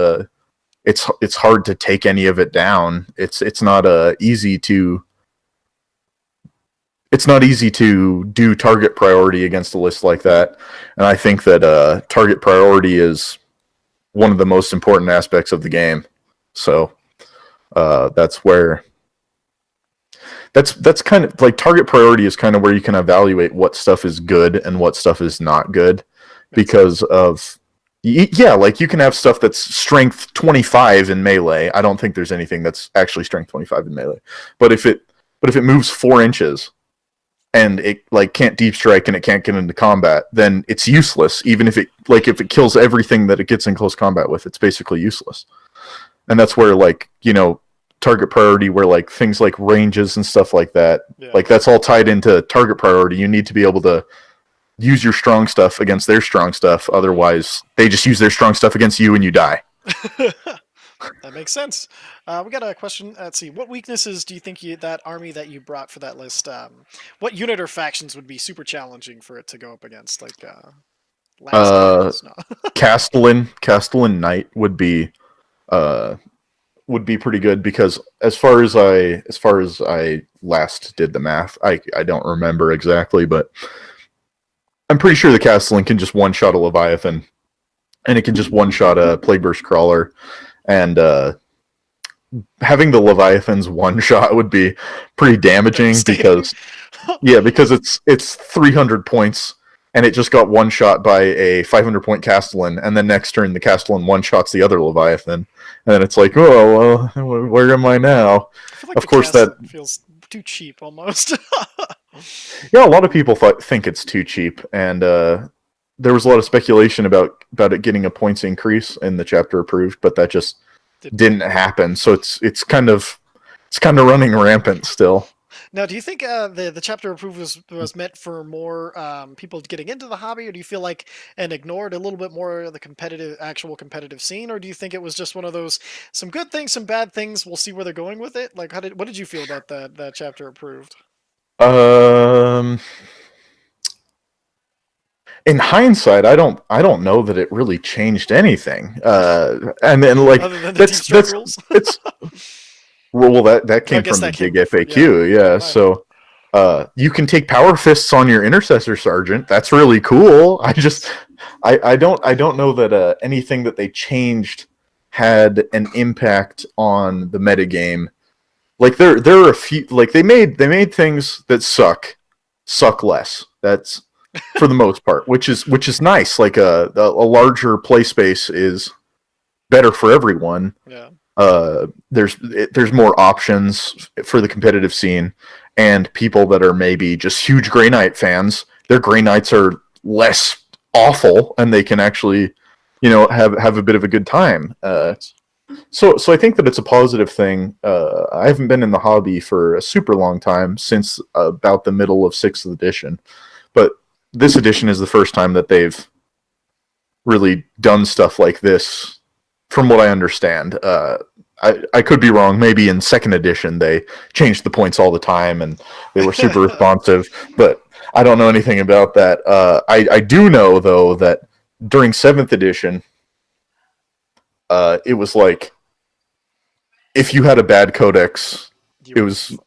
it's hard to take any of it down. It's not easy to do target priority against a list like that, and I think that target priority is one of the most important aspects of the game. So that's kind of like target priority is kind of where you can evaluate what stuff is good and what stuff is not good, because of like you can have stuff that's strength 25 in melee. I don't think there's anything that's actually strength 25 in melee, but if it moves 4 inches and it like can't deep strike and it can't get into combat, then it's useless. Even if it kills everything that it gets in close combat with, it's basically useless. And that's where target priority, where like things like ranges and stuff like that, Yeah. like that's all tied into target priority. You need to be able to use your strong stuff against their strong stuff. Otherwise, they just use their strong stuff against you and you die. That makes sense. We got a question. Let's see. What weaknesses do you think that army that you brought for that list? What unit or factions would be super challenging for it to go up against? Like landscapers? No. Castellan Knight would be pretty good, because as far as I last did the math, I don't remember exactly, but I'm pretty sure the Castellan can just one shot a Leviathan, and it can just one shot a Plague Burst Crawler, and having the Leviathans one shot would be pretty damaging because it's 300 points, and it just got one shot by a 500 point Castellan, and then next turn the Castellan one shots the other Leviathan, and then it's like, oh well, where am I now? I feel like Of the course, that feels too cheap almost. yeah, a lot of people think it's too cheap, and there was a lot of speculation about it getting a points increase in the chapter approved, but that just didn't happen. So it's kind of running rampant still. Now, do you think the chapter approved was meant for more people getting into the hobby, or do you feel like and ignored a little bit more of the actual competitive scene, or do you think it was just one of those some good things, some bad things? We'll see where they're going with it. Like, what did you feel about that chapter approved? Um, in hindsight, I don't know that it really changed anything. And then like Other than the deep that's strike that's rules? it's well that I came guess from the that big came from, yeah, FAQ, never yeah. mind. So you can take power fists on your intercessor sergeant. That's really cool. Nice. I don't know that anything that they changed had an impact on the metagame. Like there are a few, like they made things that suck less. That's for the most part, which is nice. Like a larger play space is better for everyone. Yeah. There's more options for the competitive scene, and people that are maybe just huge Grey Knight fans, their Grey Knights are less awful, and they can actually, have a bit of a good time. Right. So I think that it's a positive thing. I haven't been in the hobby for a super long time, since about the middle of sixth edition, but this edition is the first time that they've really done stuff like this, from what I understand. I could be wrong. Maybe in second edition they changed the points all the time and they were super responsive, but I don't know anything about that. I do know though that during seventh edition, it was like if you had a bad codex, You it were was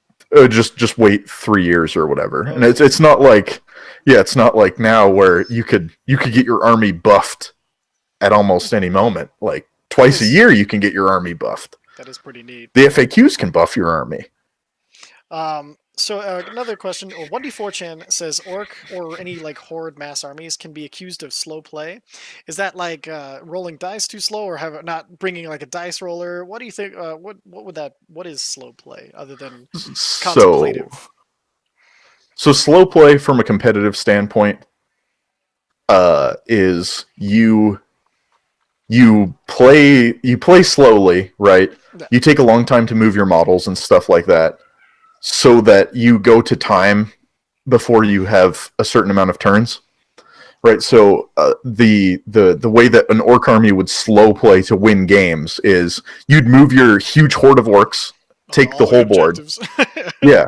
just wait 3 years or whatever. And it's okay. it's not like, yeah, it's not like now where you could get your army buffed at almost any moment. Like That twice a is year, you can get your army buffed. that is pretty neat. The FAQs can buff your army. So another question. 1D4chan says orc or any like horde mass armies can be accused of slow play. Is that like rolling dice too slow, or have not bringing like a dice roller? What do you think? What would that? What is slow play other than So contemplative? so slow play from a competitive standpoint is you play slowly, right? Yeah. You take a long time to move your models and stuff like that, so that you go to time before you have a certain amount of turns. Right, so the way that an orc army would slow play to win games is you'd move your huge horde of orcs, On take the all the whole board, objectives. yeah,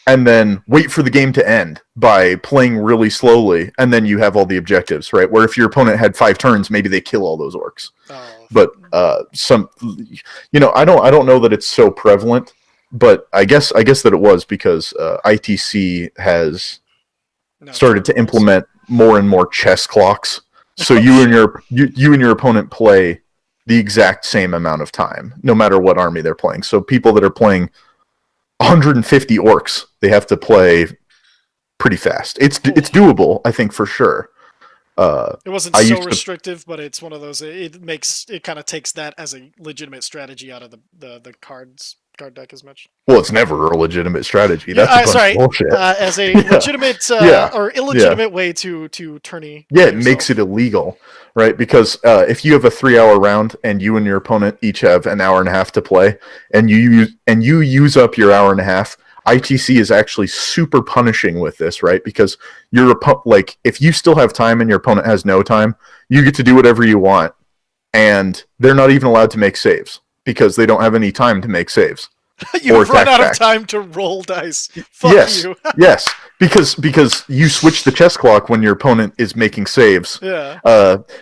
and then wait for the game to end by playing really slowly, and then you have all the objectives, right? Where if your opponent had 5 turns, maybe they kill all those orcs. Oh, But I don't know that it's so prevalent, but I guess that it was because ITC has no started turn to rules. implement more and more chess clocks. So Oh you and shit. your opponent play the exact same amount of time, no matter what army they're playing. So people that are playing 150 orcs, they have to play pretty fast. It's Oh. doable, I think, for sure. Uh, It wasn't I so used to. restrictive, but it's one of those. It kind of takes that as a legitimate strategy out of the card deck as much. Well, it's never a legitimate strategy. Yeah, That's a bunch of sorry. bullshit. As a Yeah, legitimate yeah, or yeah. illegitimate way to tourney Yeah, by it makes it yourself. illegal, right? Because if you have a 3 hour round and you and your opponent each have an hour and a half to play, and you use up your hour and a half, ITC is actually super punishing with this, right? Because like if you still have time and your opponent has no time, you get to do whatever you want, and they're not even allowed to make saves because they don't have any time to make saves or You've run attack out of back. time to roll dice. Fuck Yes, you. yes, because you switch the chess clock when your opponent is making saves. Yeah.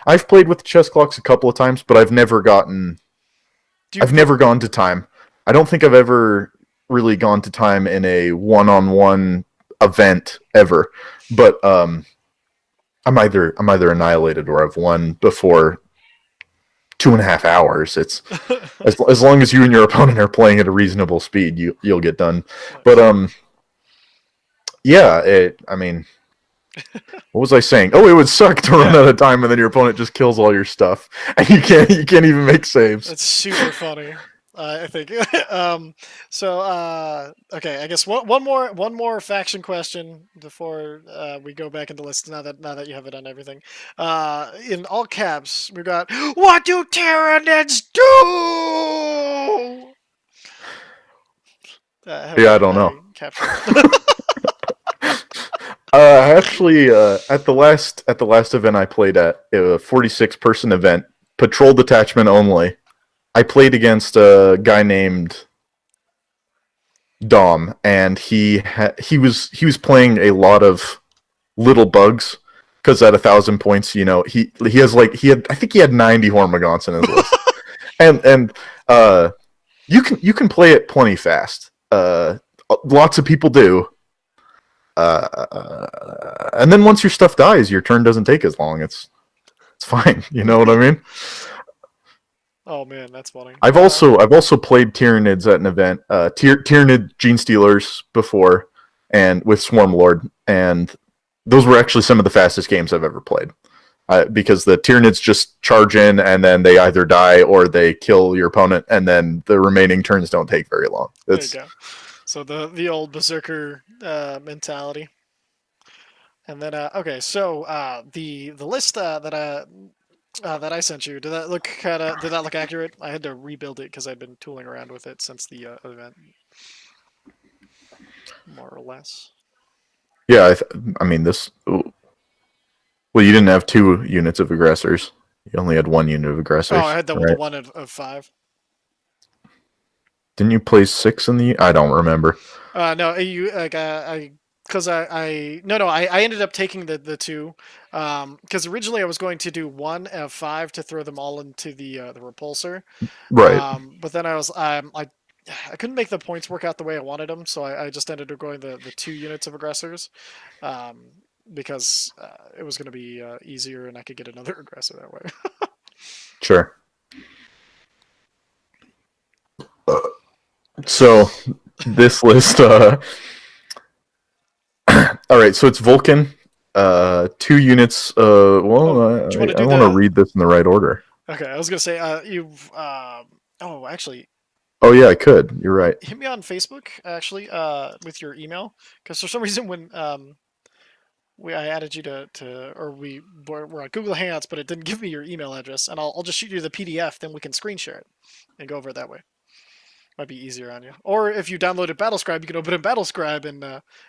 I've played with the chess clocks a couple of times, but Do you I've get? never gone to time. I don't think I've ever really gone to time in a one-on-one event ever. But I'm either annihilated or I've won before 2.5 hours. It's as long as you and your opponent are playing at a reasonable speed, you'll get done. But Nice. yeah, I mean, what was I saying? Oh, it would suck to run Yeah. out of time and then your opponent just kills all your stuff and you can't even make saves. That's super funny. I think. So okay, I guess one more faction question before we go back into lists. Now that you have it on everything, in all caps, we got what do Tyranids do? Yeah, I don't know. capture. Actually, at the last event I played at, a 46-person event, patrol detachment only. I played against a guy named Dom, and he was playing a lot of little bugs because at 1,000 points, I think he had 90 Hormagaunts in his list, and you can play it plenty fast. Lots of people do. And then once your stuff dies, your turn doesn't take as long. It's fine. You know what I mean? Oh man, that's funny. I've also played Tyranids at an event, Tyranid Gene Stealers before, and with Swarm Lord, and those were actually some of the fastest games I've ever played. Because the Tyranids just charge in, and then they either die or they kill your opponent, and then the remaining turns don't take very long. There you go. So the old berserker mentality. And then okay, so the list that I sent you, did that look accurate? I had to rebuild it because I'd been tooling around with it since the event, more or less. Yeah, I mean this. Well, you didn't have 2 units of aggressors. You only had 1 unit of aggressors. Oh, I had the right? one of 5. Didn't you play 6 in the? I don't remember. No, you like I because I ended up taking the 2 because originally I was going to do 1 of 5 to throw them all into the repulsor. Right. But then I couldn't make the points work out the way I wanted them, so I just ended up going the 2 units of aggressors, um, because it was going to be easier and I could get another aggressor that way. Sure. So this list. All right. So it's Vulcan. 2 units. Well, Do you want to I do want to read this in the right order. Okay, I was gonna say you've. Oh, actually, Oh yeah, I could. You're right. hit me on Facebook actually with your email because for some reason when I added you to or we're on Google Hangouts, but it didn't give me your email address, and I'll just shoot you the PDF, then we can screen share it and go over it that way. Might be easier on you. Or if you downloaded BattleScribe, you can open in BattleScribe, and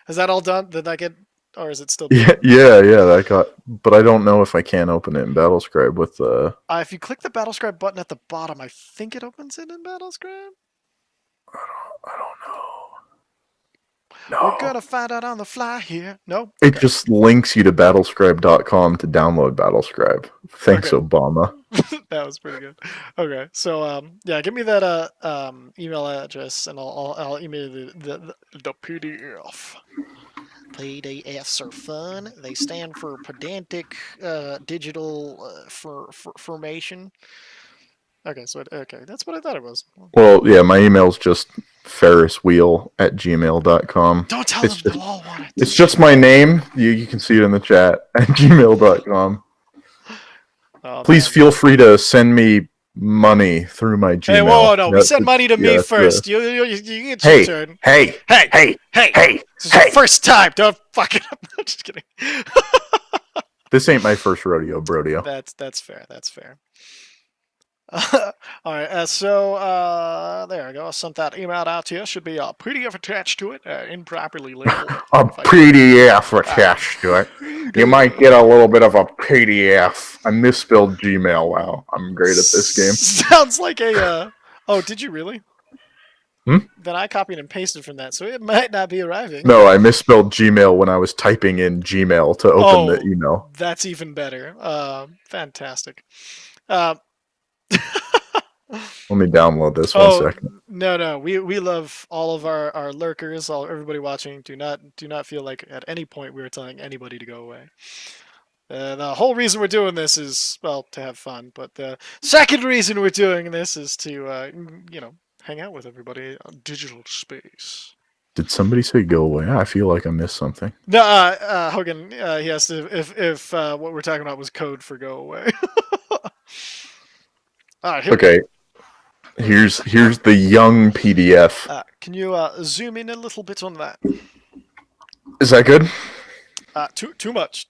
is that all done? Did that get, or is it still? Yeah. That got. But I don't know if I can open it in BattleScribe with the. If you click the BattleScribe button at the bottom, I think it opens it in BattleScribe. I don't know. No. We're gonna find out on the fly here. No. It just links you to battlescribe.com to download BattleScribe. Thanks, okay. Obama. That was pretty good. Okay, so yeah, give me that email address, and I'll email you the PDF. PDFs are fun. They stand for pedantic digital formation. Okay, so that's what I thought it was. Well, yeah, my email's just ferriswheel@gmail.com. Don't tell them, they'll all want it. It's just my name. You can see it in the chat at gmail.com. Oh, please feel free to send me money through my Gmail. Hey, whoa, no, send money to me first. You get your turn. Hey. This is your first time. Don't fuck it up. I'm just kidding. This ain't my first rodeo, brodeo. That's fair. That's fair. All right, so there we go. I sent that email out to you. Should be a PDF attached to it, improperly labeled. A PDF attached to it. You might get a little bit of a PDF. I misspelled Gmail. Wow, I'm great at this game. Sounds like a. Oh, did you really? Then I copied and pasted from that, so it might not be arriving. No, I misspelled Gmail when I was typing in Gmail to open the email. That's even better. Fantastic. Let me download this 1 second. No. We love all of our lurkers, everybody watching. Do not feel like at any point we were telling anybody to go away. The whole reason we're doing this is, well, to have fun. But the second reason we're doing this is to hang out with everybody on digital space. Did somebody say go away? I feel like I missed something. No, Hogan. He asked if what we're talking about was code for go away. All right. Okay. Here's the young PDF. Can you zoom in a little bit on that? Is that good? Too much.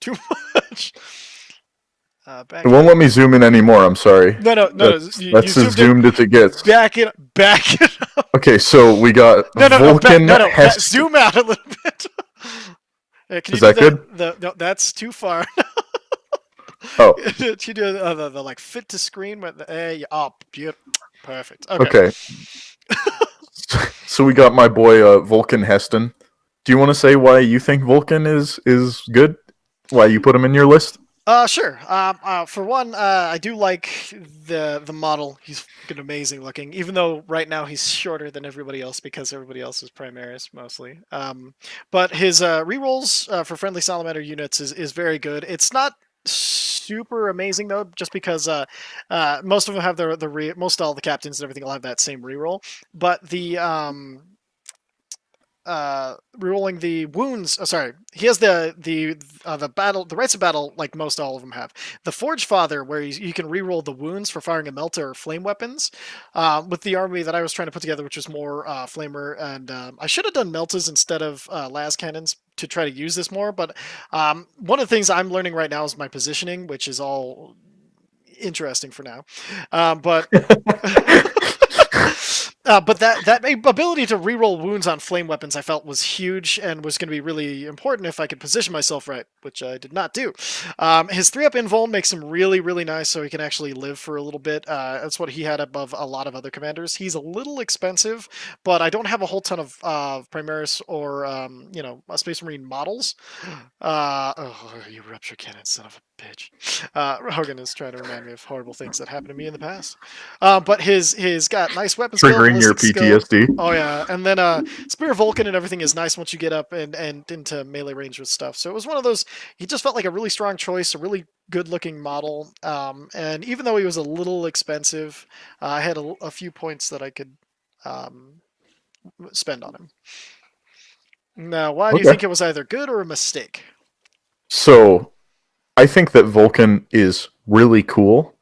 It Back it won't up. let me zoom in anymore. I'm sorry. No. You That's as zoomed in. zoomed as it gets. Back it. Back it up. Okay, so we got No. Back. Vulcan No. Hest. Zoom out a little bit. Can you Is do that the good? the? No, that's too far. Oh, Can you do the like fit to screen with the up? Beautiful. Perfect. Okay. okay. So we got my boy Vulcan Heston. Do you want to say why you think Vulcan is good? Why you put him in your list? Sure. For one, I do like the model. He's fucking amazing looking, even though right now he's shorter than everybody else because everybody else is Primaris mostly. But his rerolls for friendly salamander units is very good. It's not super amazing though, just because most of them have most all the captains and everything will have that same reroll. But the rerolling the wounds. Sorry, he has the battle, the rights of battle, like most all of them have. The Forge Father, where you can reroll the wounds for firing a melter or flame weapons. With the army that I was trying to put together, which was more flamer, and I should have done meltas instead of las cannons to try to use this more. But one of the things I'm learning right now is my positioning, which is all interesting for now. But but that ability to reroll wounds on flame weapons I felt was huge and was going to be really important if I could position myself right, which I did not do. His 3-up invuln makes him really, really nice so he can actually live for a little bit. That's what he had above a lot of other commanders. He's a little expensive, but I don't have a whole ton of Primaris or, a Space Marine models. You rupture cannon, son of a bitch. Hogan is trying to remind me of horrible things that happened to me in the past. But his got nice weapon skill, Triggering your ballistic skill. PTSD. Oh yeah, and then Spear Vulcan and everything is nice once you get up and into melee range with stuff. So it was one of those. He just felt like a really strong choice, a really good looking model. And even though he was a little expensive, I had a few points that I could spend on him. Now, why do you Okay. think it was either good or a mistake? So I think that Vulcan is really cool.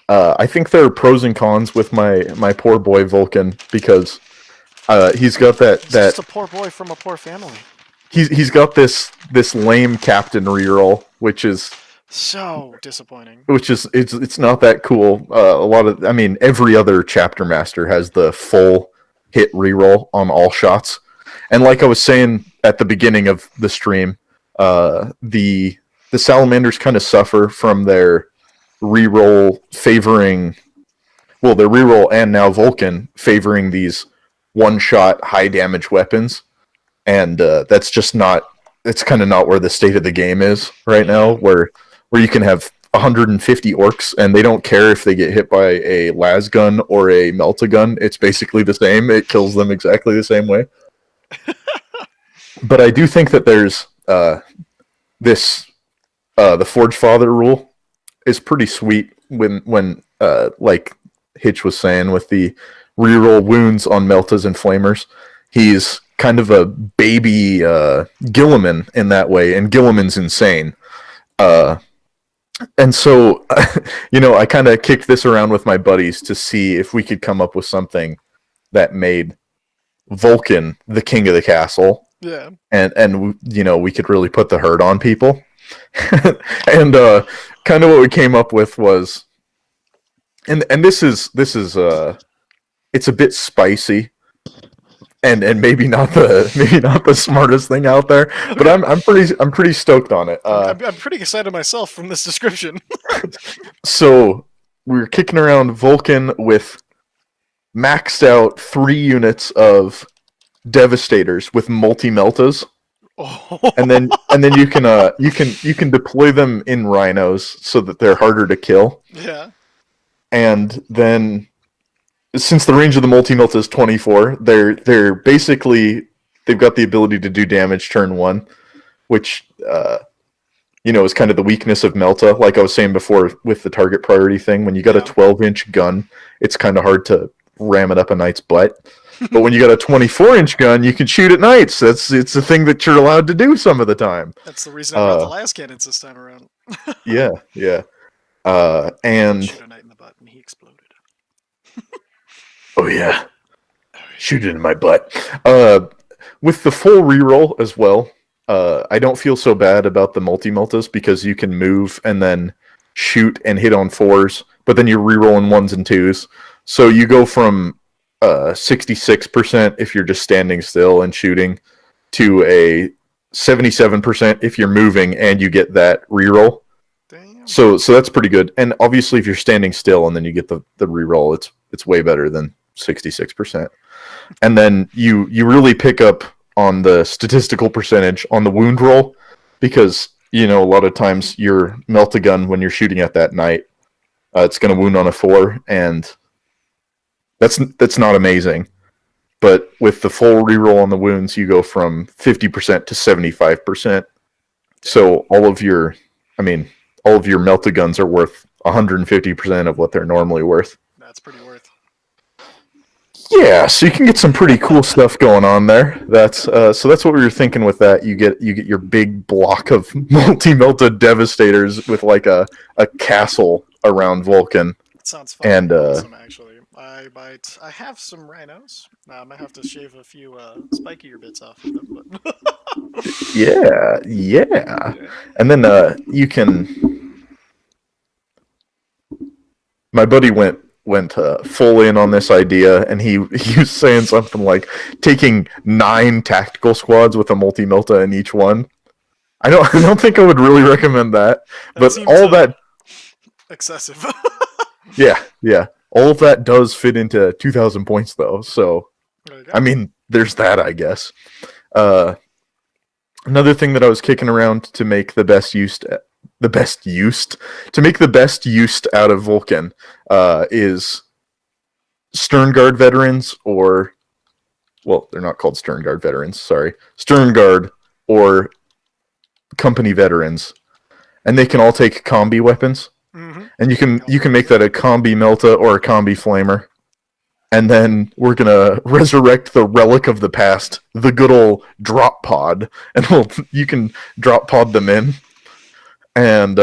I think there are pros and cons with my poor boy Vulcan because he's got He's that just a poor boy from a poor family. he's got this lame captain reroll, So disappointing. it's not that cool. Every other chapter master has the full hit reroll on all shots, and like I was saying at the beginning of the stream, the salamanders kind of suffer from their reroll favoring, well, their reroll and now Vulcan favoring these one shot high damage weapons, and that's just not. It's kind of not where the state of the game is right now, where you can have 150 orcs and they don't care if they get hit by a las gun or a melta gun. It's basically the same. It kills them exactly the same way. But I do think that there's this the Forge Father rule is pretty sweet when like Hitch was saying with the reroll wounds on meltas and flamers. He's kind of a baby Gilliman in that way, and Gilliman's insane. And so, I kind of kicked this around with my buddies to see if we could come up with something that made Vulcan the king of the castle. Yeah. And we could really put the hurt on people. And kind of what we came up with was, and this is it's a bit spicy, and maybe not the smartest thing out there, but I'm pretty stoked on it. I'm pretty excited myself from this description. So we're kicking around Vulcan with maxed out 3 units of Devastators with multi meltas. Oh. And then you can deploy them in rhinos so that they're harder to kill. Yeah. And then, since the range of the multi-melt is 24, they're basically, they've got the ability to do damage turn 1, which is kind of the weakness of Melta. Like I was saying before with the target priority thing, when you got a 12-inch gun, it's kind of hard to ram it up a knight's butt. But when you got a 24-inch gun, you can shoot at knights. It's a thing that you're allowed to do some of the time. That's the reason I brought the las cannons this time around. Yeah. And shoot a knight in the butt, and he exploded. Oh yeah, shoot it in my butt. With the full reroll as well, I don't feel so bad about the multi-meltas because you can move and then shoot and hit on 4s, but then you're rerolling 1s and 2s. So you go from 66% if you're just standing still and shooting to a 77% if you're moving and you get that reroll. Damn. So that's pretty good. And obviously if you're standing still and then you get the reroll, it's way better than 66%. And then you really pick up on the statistical percentage on the wound roll, because a lot of times your melt-a-gun, when you're shooting at that night, it's going to wound on a 4, and that's not amazing. But with the full reroll on the wounds, you go from 50% to 75%. So all of your melt-a-guns are worth 150% of what they're normally worth. That's pretty worth. Yeah, so you can get some pretty cool stuff going on there. That's what we were thinking with that. You get your big block of multi-melta devastators with like a castle around Vulcan. That sounds fun. And awesome, actually. I have some rhinos. I might have to shave a few spikier bits off of them. But yeah. And then you can. My buddy went full in on this idea, and he was saying something like taking 9 tactical squads with a multi-melta in each one. I don't think I would really recommend that, but all that excessive. yeah. All of that does fit into 2,000 points, though. So, I mean, there's that, I guess. Another thing that I was kicking around to make the best use out of Vulcan is Stern Guard veterans, or, well, they're not called Stern Guard veterans. Sorry, Stern Guard or company veterans, and they can all take combi weapons. Mm-hmm. And you can make that a combi melta or a combi flamer, and then we're gonna resurrect the relic of the past, the good old drop pod, and you can drop pod them in, and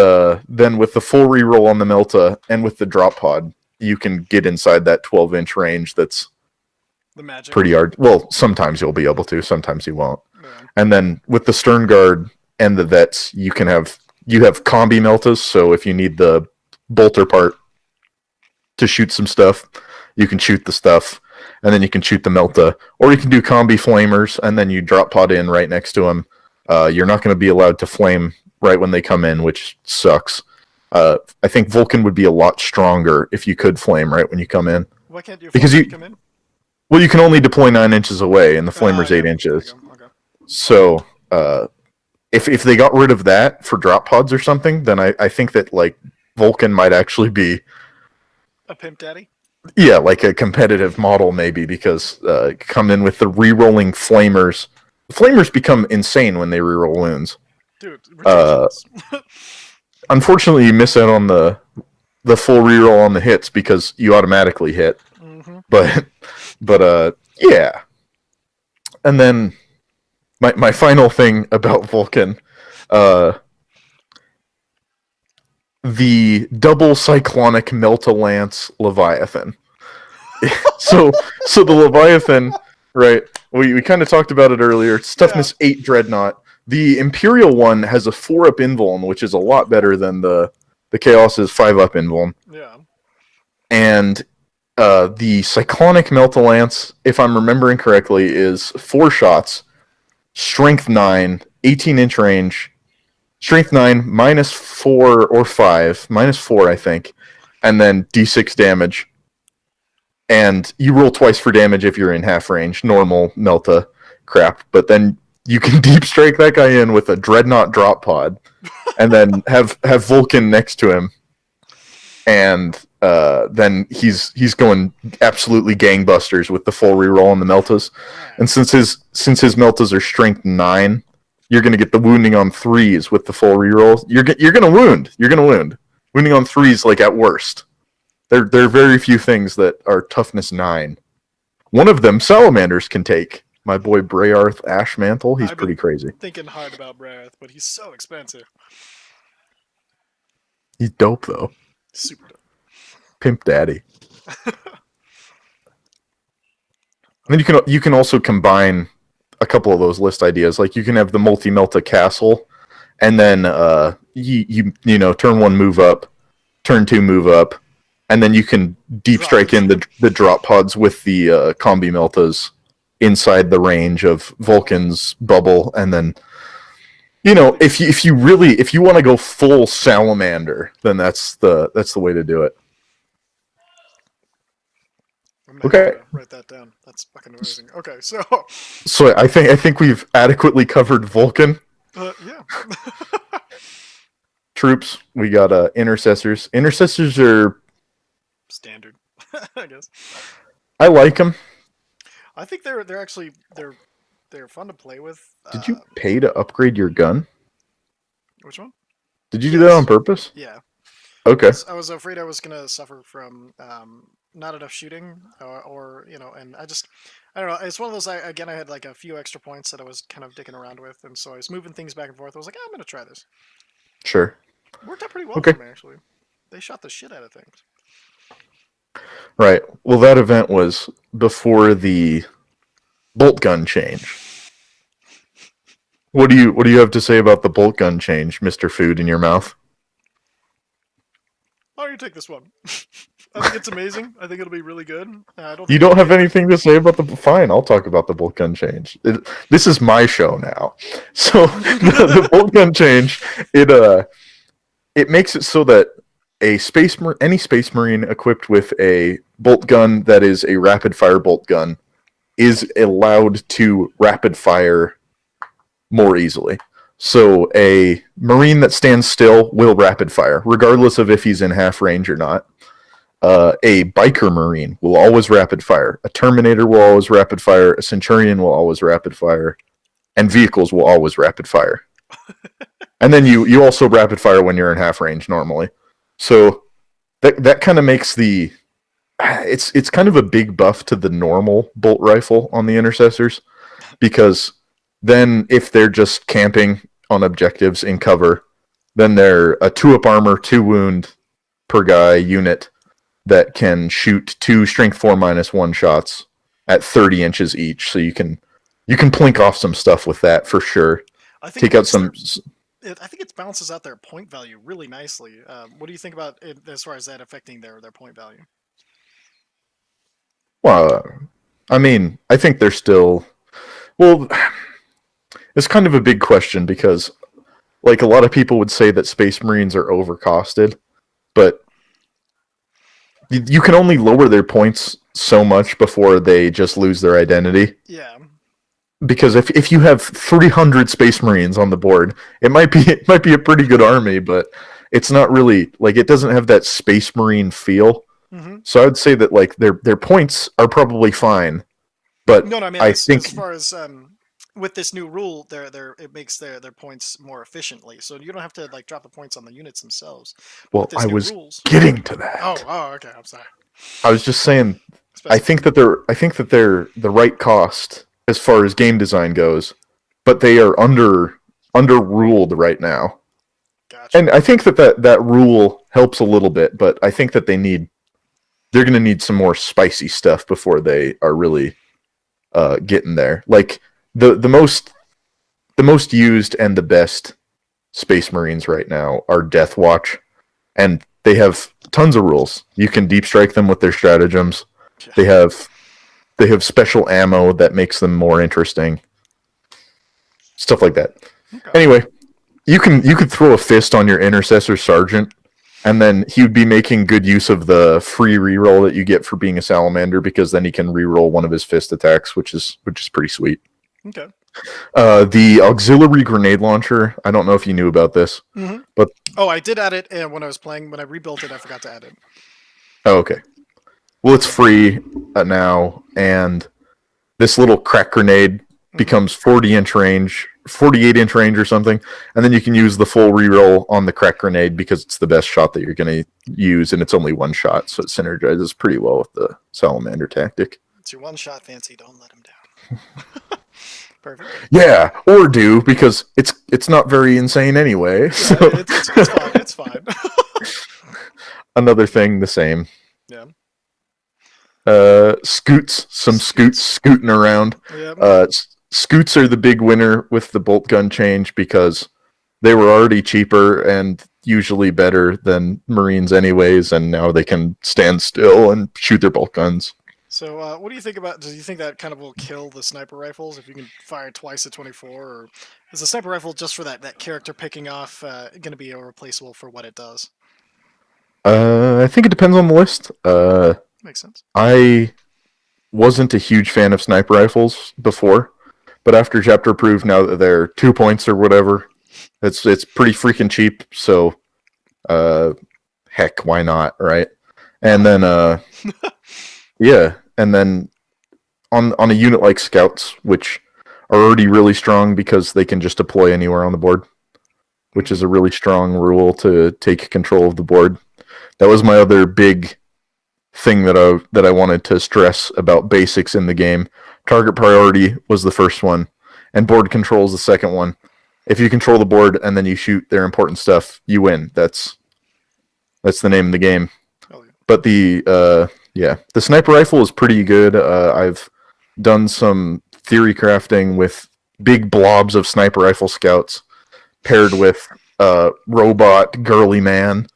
then with the full reroll on the melta and with the drop pod, you can get inside that 12-inch range. That's the magic. Pretty hard. Well, sometimes you'll be able to, sometimes you won't. Yeah. And then with the Stern Guard and the vets, you have combi meltas, so if you need the bolter part to shoot some stuff, you can shoot the stuff, and then you can shoot the melta, or you can do combi flamers, and then you drop pod in right next to them. You're not going to be allowed to flame right when they come in, which sucks. I think Vulcan would be a lot stronger if you could flame right when you come in. Why can't you flame when you come in? Well, you can only deploy 9 inches away, and the flamer's 8 inches. Okay. So, if they got rid of that for drop pods or something, then I think that like Vulcan might actually be a pimp daddy. Yeah, like a competitive model maybe, because come in with the re-rolling flamers. Flamers become insane when they re-roll wounds. Dude, unfortunately, you miss out on the full re-roll on the hits because you automatically hit. Mm-hmm. But yeah. And then my final thing about Vulcan, the double cyclonic Melta-Lance Leviathan. so the Leviathan, right? We kind of talked about it earlier. It's toughness 8 Dreadnought. The Imperial one has a 4-up invuln, which is a lot better than the Chaos's 5-up invuln. Yeah. And the Cyclonic Melta-Lance, if I'm remembering correctly, is 4 shots, strength 9, 18-inch range, strength 9, minus 4 or 5, minus 4, I think, and then d6 damage. And you roll twice for damage if you're in half range, normal Melta crap, but then you can deep strike that guy in with a Dreadnought drop pod, and then have Vulcan next to him, and then he's going absolutely gangbusters with the full reroll on the Meltas. And since his Meltas are strength 9, you're going to get the wounding on 3s with the full reroll. You're going to wound. You're going to wound. Wounding on 3s, like, at worst. There are very few things that are toughness 9. One of them, Salamanders can take. My boy Brayarth Ashmantle, he's pretty crazy. Thinking hard about Brayarth, but he's so expensive. He's dope, though. Super dope. Pimp daddy. And then you can also combine a couple of those list ideas. Like, you can have the multi-Melta Castle, and then you turn 1 move up, turn 2 move up, and then you can deep Drop strike it. in the drop pods with the combi meltas inside the range of Vulcan's bubble, and then if you want to go full salamander, then that's the way to do it. I'm gonna have Okay, to write that down. That's fucking amazing. Okay, so so I think we've adequately covered Vulcan yeah. troops. We got intercessors. Intercessors are, Standard, I guess. I like them. I think they're actually they're fun to play with. Did you pay to upgrade your gun? Which one? Did you do that on Yes. purpose? Yeah. Okay. I was afraid I was gonna suffer from not enough shooting, or and I don't know. It's one of those. I had like a few extra points that I was kind of dicking around with, and so I was moving things back and forth. I was like, I'm gonna try this. Sure. Worked out pretty well Okay. for me actually. They shot the shit out of things. Right. Well, that event was before the bolt gun change. What do you have to say about the bolt gun change, Mr. Food in your mouth? Oh, you take this one. I think it's amazing. I think it'll be really good. I don't. You Think don't have anything to say about the fine. I'll talk about the bolt gun change. This is my show now. So the bolt gun change, it makes it so that any space marine equipped with a bolt gun that is a rapid fire bolt gun is allowed to rapid fire more easily. So a marine that stands still will rapid fire, regardless of if he's in half range or not. A biker marine will always rapid fire. A Terminator will always rapid fire. A Centurion will always rapid fire. And vehicles will always rapid fire. And then you also rapid fire when you're in half range normally. So that kind of makes it's kind of a big buff to the normal bolt rifle on the intercessors, because then if they're just camping on objectives in cover, then they're a 2-up armor, 2 wound per guy unit that can shoot 2 strength 4-1 shots at 30 inches each. So you can plink off some stuff with that for sure. I think Take out some. I think it balances out their point value really nicely. What do you think about it as far as that affecting their point value? Well, I mean, I think they're still. Well, it's kind of a big question because, like, a lot of people would say that Space Marines are overcosted, but you can only lower their points so much before they just lose their identity. Yeah. Because if you have 300 Space Marines on the board, it might be a pretty good army, but it's not really, like, it doesn't have that Space Marine feel. Mm-hmm. So I'd say that, like, their points are probably fine, but No, I mean, I as think far as with this new rule, it makes their points more efficiently. So you don't have to like drop the points on the units themselves. But with this I new was rules. getting to that. Oh, okay. I'm sorry. I was just saying, I think that they're the right cost as far as game design goes, but they are underruled right now. Gotcha. And I think that rule helps a little bit, but I think that they're going to need some more spicy stuff before they are really getting there. Like the most used and the best Space Marines right now are Death Watch, and they have tons of rules. You can deep strike them with their stratagems. Yeah. They have special ammo that makes them more interesting. Stuff like that. Okay. Anyway, you could throw a fist on your intercessor sergeant, and then he would be making good use of the free reroll that you get for being a salamander, because then he can reroll one of his fist attacks, which is pretty sweet. Okay. The auxiliary grenade launcher. I don't know if you knew about this, Mm-hmm. but I did add it when I was playing. When I rebuilt it, I forgot to add it. oh, okay. Well, it's free now, and this little crack grenade becomes 48-inch range or something, and then you can use the full reroll on the crack grenade because it's the best shot that you're going to use, and it's only one shot, so it synergizes pretty well with the salamander tactic. It's your one shot, Fancy. Don't let him down. Perfect. Yeah, or do, because it's not very insane anyway. Yeah, So. it's fine. It's fine. Another thing, the same. Yeah. Scoots scooting around. Yeah. Scoots are the big winner with the bolt gun change because they were already cheaper and usually better than Marines anyways, and now they can stand still and shoot their bolt guns. So, what do you think about? Do you think that kind of will kill the sniper rifles if you can fire twice at 24, or is the sniper rifle just for that character picking off going to be irreplaceable for what it does? I think it depends on the list. Makes sense. I wasn't a huge fan of sniper rifles before, but after Chapter Approved, now that they're 2 points or whatever, it's pretty freaking cheap. So, uh, heck, why not, right? And Why then, not? yeah, and then on a unit like Scouts, which are already really strong because they can just deploy anywhere on the board, which is Hmm. a really strong rule to take control of the board. That was my other big thing that I wanted to stress about basics in the game. Target priority was the first one, and board control is the second one. If you control the board and then you shoot their important stuff, you win. That's the name of the game. Oh yeah. But the sniper rifle is pretty good. I've done some theory crafting with big blobs of sniper rifle scouts paired with robot girly man,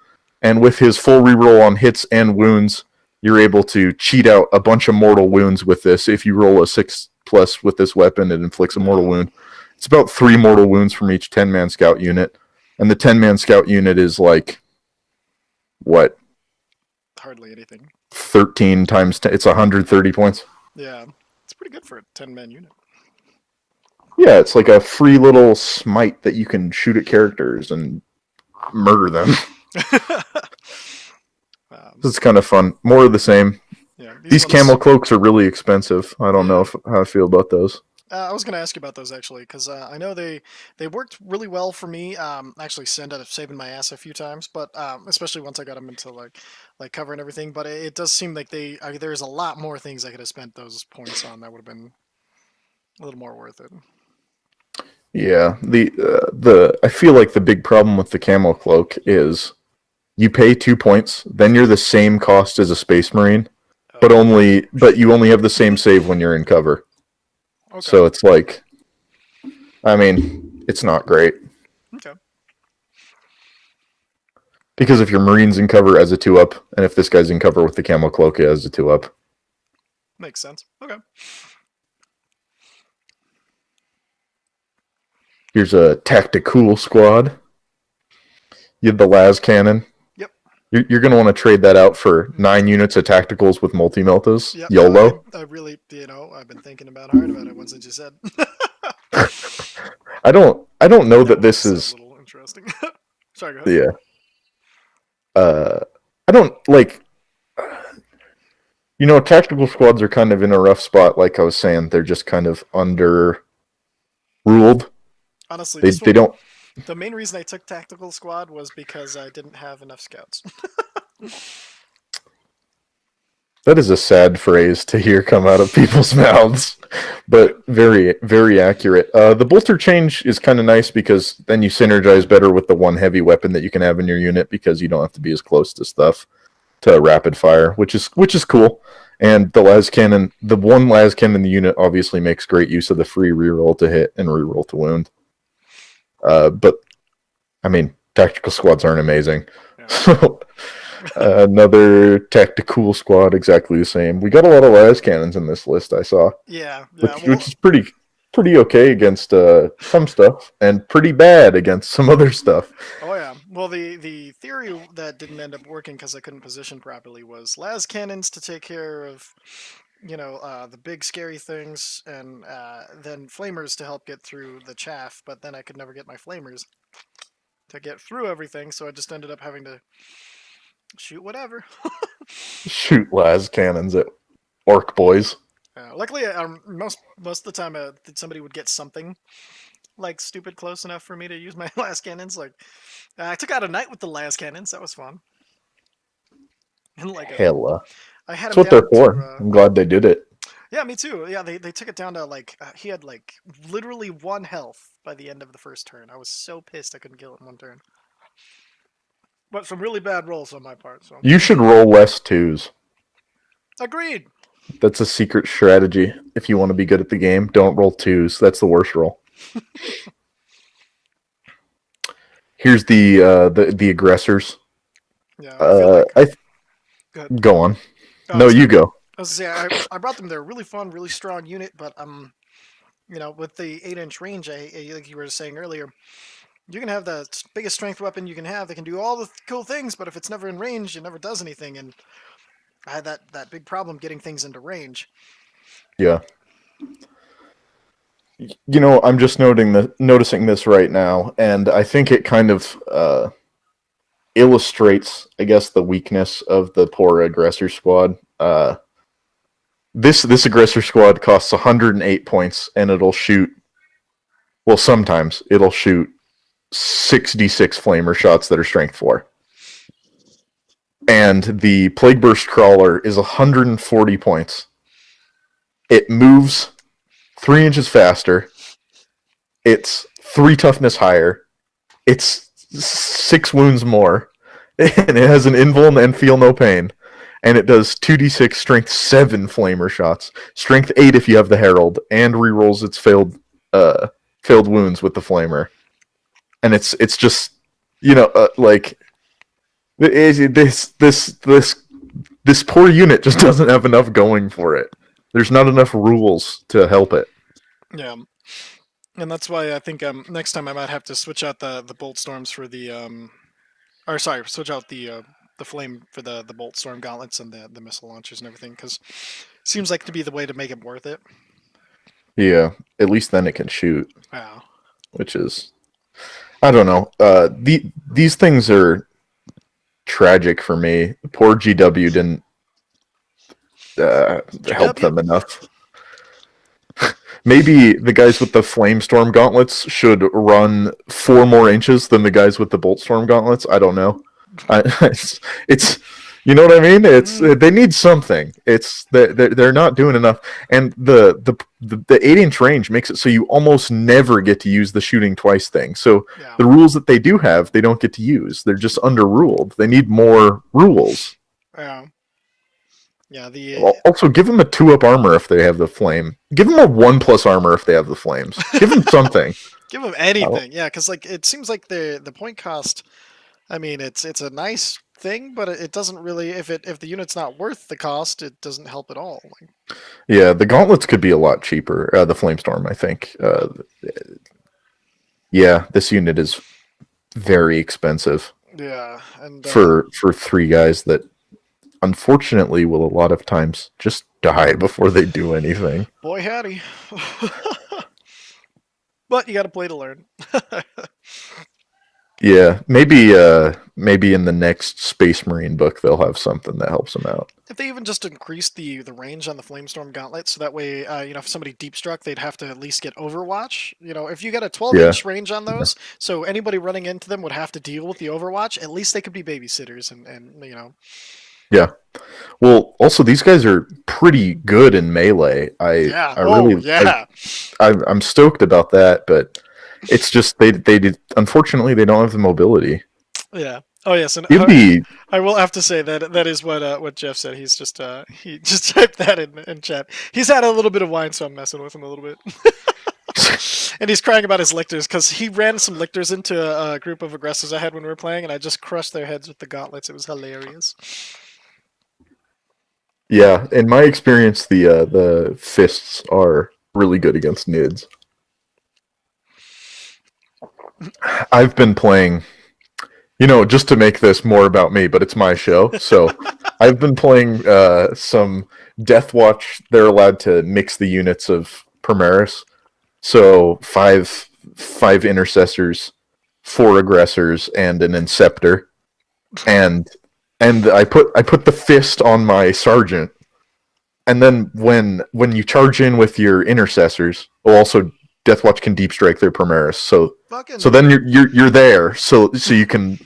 and with his full reroll on hits and wounds, you're able to cheat out a bunch of mortal wounds with this. If you roll a 6+ with this weapon, it inflicts a mortal wound. It's about 3 mortal wounds from each 10-man scout unit, and the 10-man scout unit is like what Hardly anything. 13 times 10, it's 130 points. Yeah, it's pretty good for a 10-man unit. Yeah, it's like a free little smite that you can shoot at characters and murder them. um, It's kind of fun. More of the same. yeah, these These ones. camel cloaks are really expensive. I don't know Yeah. how I feel about those. I was going to ask you about those actually, because I know they worked really well for me. Actually, ended up saving my ass a few times, but especially once I got them into like cover and everything. But it does seem like there's a lot more things I could have spent those points on that would have been a little more worth it. Yeah, the I feel like the big problem with the camel cloak is you pay 2 points, then you're the same cost as a space marine, Oh yeah. but you only have the same save when you're in cover. Okay. So it's like, I mean, it's not great Okay. because if your marine's in cover as a 2-up, and if this guy's in cover with the camel cloak as a 2-up. Makes sense. Okay. Here's a tactical squad. You have the las cannon. Yep. You're going to want to trade that out for 9 units of tacticals with multi meltas. Yep. No, YOLO. I really, I've been thinking about hard about it once I just said. I don't know That that would this sound a is little interesting. Sorry, go ahead. yeah. Uh, I don't like. Tactical squads are kind of in a rough spot. Like I was saying, they're just kind of under ruled. Honestly, They this they one, don't. the main reason I took tactical squad was because I didn't have enough scouts. That is a sad phrase to hear come out of people's mouths, Right? but very very accurate. The bolter change is kind of nice because then you synergize better with the one heavy weapon that you can have in your unit because you don't have to be as close to stuff to rapid fire, which is cool. And the one las cannon in the unit obviously makes great use of the free reroll to hit and reroll to wound. But I mean, tactical squads aren't amazing. Yeah. So another tactical squad, exactly the same. We got a lot of las cannons in this list. I saw, Yeah, yeah. which Well, is pretty okay against some stuff, and pretty bad against some other stuff. oh yeah. Well, the theory that didn't end up working because I couldn't position properly was las cannons to take care of, the big scary things, and then flamers to help get through the chaff. But then I could never get my flamers to get through everything, so I just ended up having to shoot whatever. Shoot las cannons at orc boys. Luckily, most of the time, somebody would get something like stupid close enough for me to use my last cannons. Like I took out a knight with the last cannons. That was fun. And like Hella. I had That's him what they're down to for. I'm glad they did it. yeah, me too. Yeah, they took it down to like he had like literally 1 health by the end of the first turn. I was so pissed I couldn't kill it in 1 turn. But some really bad rolls on my part. So You should roll less twos. agreed. That's a secret strategy. If you want to be good at the game, don't roll twos. That's the worst roll. here's the aggressors. Yeah, I feel like. I Good. go on. I No, was you gonna. go. I was gonna say I brought them. They're a really fun, really strong unit, but with the 8-inch range, like you were saying earlier, you can have the biggest strength weapon you can have. They can do all the cool things, but if it's never in range, it never does anything. And I had that big problem getting things into range. Yeah. I'm just noticing this right now, and I think it kind of illustrates, I guess, the weakness of the poor aggressor squad. This aggressor squad costs 108 points, and it'll shoot. Well, sometimes it'll shoot 6d6 flamer shots that are strength 4. And the Plague Burst Crawler is 140 points. It moves 3 inches faster. It's 3 toughness higher. It's 6 wounds more. And it has an invuln and feel no pain. And it does 2d6 strength 7 flamer shots. Strength 8 if you have the Herald, and rerolls its failed wounds with the flamer. And it's just, like this poor unit just doesn't have enough going for it. There's not enough rules to help it. Yeah, and that's why I think next time I might have to switch out the bolt storms for the or sorry, switch out the flame for the bolt storm gauntlets and the missile launchers and everything, because seems like to be the way to make it worth it. Yeah, at least then it can shoot. Wow. Which is, I don't know. These things are tragic for me. Poor GW didn't help them enough. Maybe the guys with the Flamestorm gauntlets should run 4 more inches than the guys with the Boltstorm gauntlets. I don't know. It's you know what I mean? They need something. They're not doing enough, and the 8-inch range makes it so you almost never get to use the shooting twice thing. So Yeah. the rules that they do have, they don't get to use. They're just underruled. They need more rules. Yeah. Yeah. Also, give them a 2-up armor if they have the flame. Give them a 1+ armor if they have the flames. Give them something. Give them anything. Yeah, because like it seems like the point cost. I mean, it's a nice thing, but it doesn't really. If the unit's not worth the cost, it doesn't help at all. Yeah, the gauntlets could be a lot cheaper. The Flamestorm, I think. Yeah, this unit is very expensive. Yeah, and for 3 guys that unfortunately will a lot of times just die before they do anything. Boy howdy. But you got to play to learn. Yeah, maybe in the next Space Marine book they'll have something that helps them out. If they even just increased the range on the Flamestorm Gauntlet, so that way, if somebody deep struck, they'd have to at least get Overwatch. If you got a 12-inch range on those, so anybody running into them would have to deal with the Overwatch. At least they could be babysitters, and. Yeah. Well, also these guys are pretty good in melee. I'm stoked about that, but it's just unfortunately they don't have the mobility. Yeah. Oh yes, and I will have to say that is what Jeff said. He's just he just typed that in chat. He's had a little bit of wine, so I'm messing with him a little bit. And he's crying about his lictors because he ran some lictors into a group of aggressors I had when we were playing, and I just crushed their heads with the gauntlets. It was hilarious. Yeah, in my experience, the fists are really good against nids. I've been playing, just to make this more about me, but it's my show, so I've been playing some Deathwatch. They're allowed to mix the units of Primaris, so five intercessors, 4 aggressors, and an inceptor, and I put the fist on my sergeant, and then when you charge in with your intercessors, also Deathwatch can deep strike their Primaris. So then you're there, so you can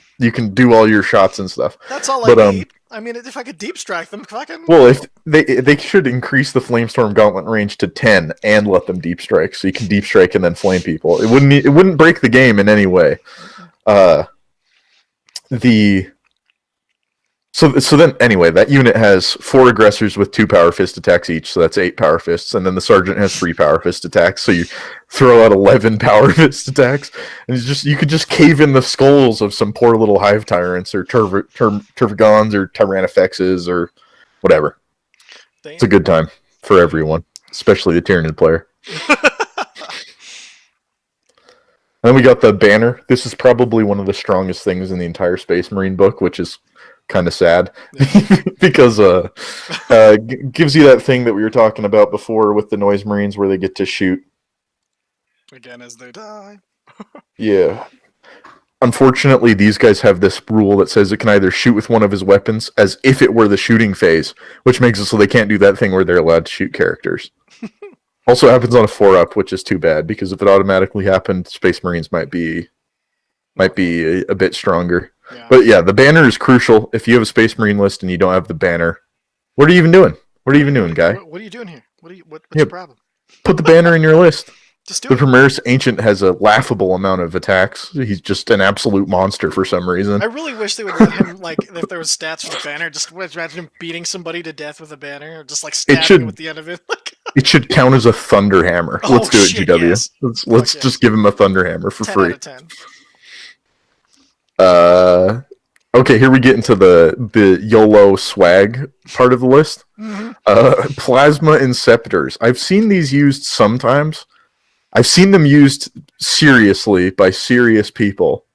do all your shots and stuff. That's all I need. I mean, if I could deep strike them, fucking. Well, if they should increase the Flamestorm Gauntlet range to 10 and let them deep strike, so you can deep strike and then flame people. It wouldn't break the game in any way. So then anyway, that unit has 4 aggressors with 2 power fist attacks each, so that's 8 power fists, and then the sergeant has 3 power fist attacks, so you throw out 11 power fist attacks, and you could just cave in the skulls of some poor little hive tyrants or Turvagons or Tyrannifexes or whatever. Damn. It's a good time for everyone, especially the Tyranid player. And then we got the banner. This is probably one of the strongest things in the entire Space Marine book, which is kind of sad. Yeah. Because gives you that thing that we were talking about before with the Noise Marines where they get to shoot. Again as they die. Yeah. Unfortunately, these guys have this rule that says it can either shoot with one of his weapons as if it were the shooting phase, which makes it so they can't do that thing where they're allowed to shoot characters. Also happens on a 4-up, which is too bad, because if it automatically happened, Space Marines might be a bit stronger. Yeah. But yeah, the banner is crucial. If you have a Space Marine list and you don't have the banner, what are you even doing? What are you even doing, guy? What are you doing here? What's your problem? Put the banner in your list. Just do the it. Primaris Ancient has a laughable amount of attacks. He's just an absolute monster for some reason. I really wish they would let him, like, if there was stats for the banner, just imagine him beating somebody to death with a banner, or just, like, stabbing him with the end of it. It should count as a Thunder Hammer. Let's do it, GW. Yes. Let's just give him a Thunder Hammer for 10 free. Out of 10. Okay, here we get into the YOLO swag part of the list. Mm-hmm. Plasma Inceptors. I've seen these used sometimes. I've seen them used seriously by serious people.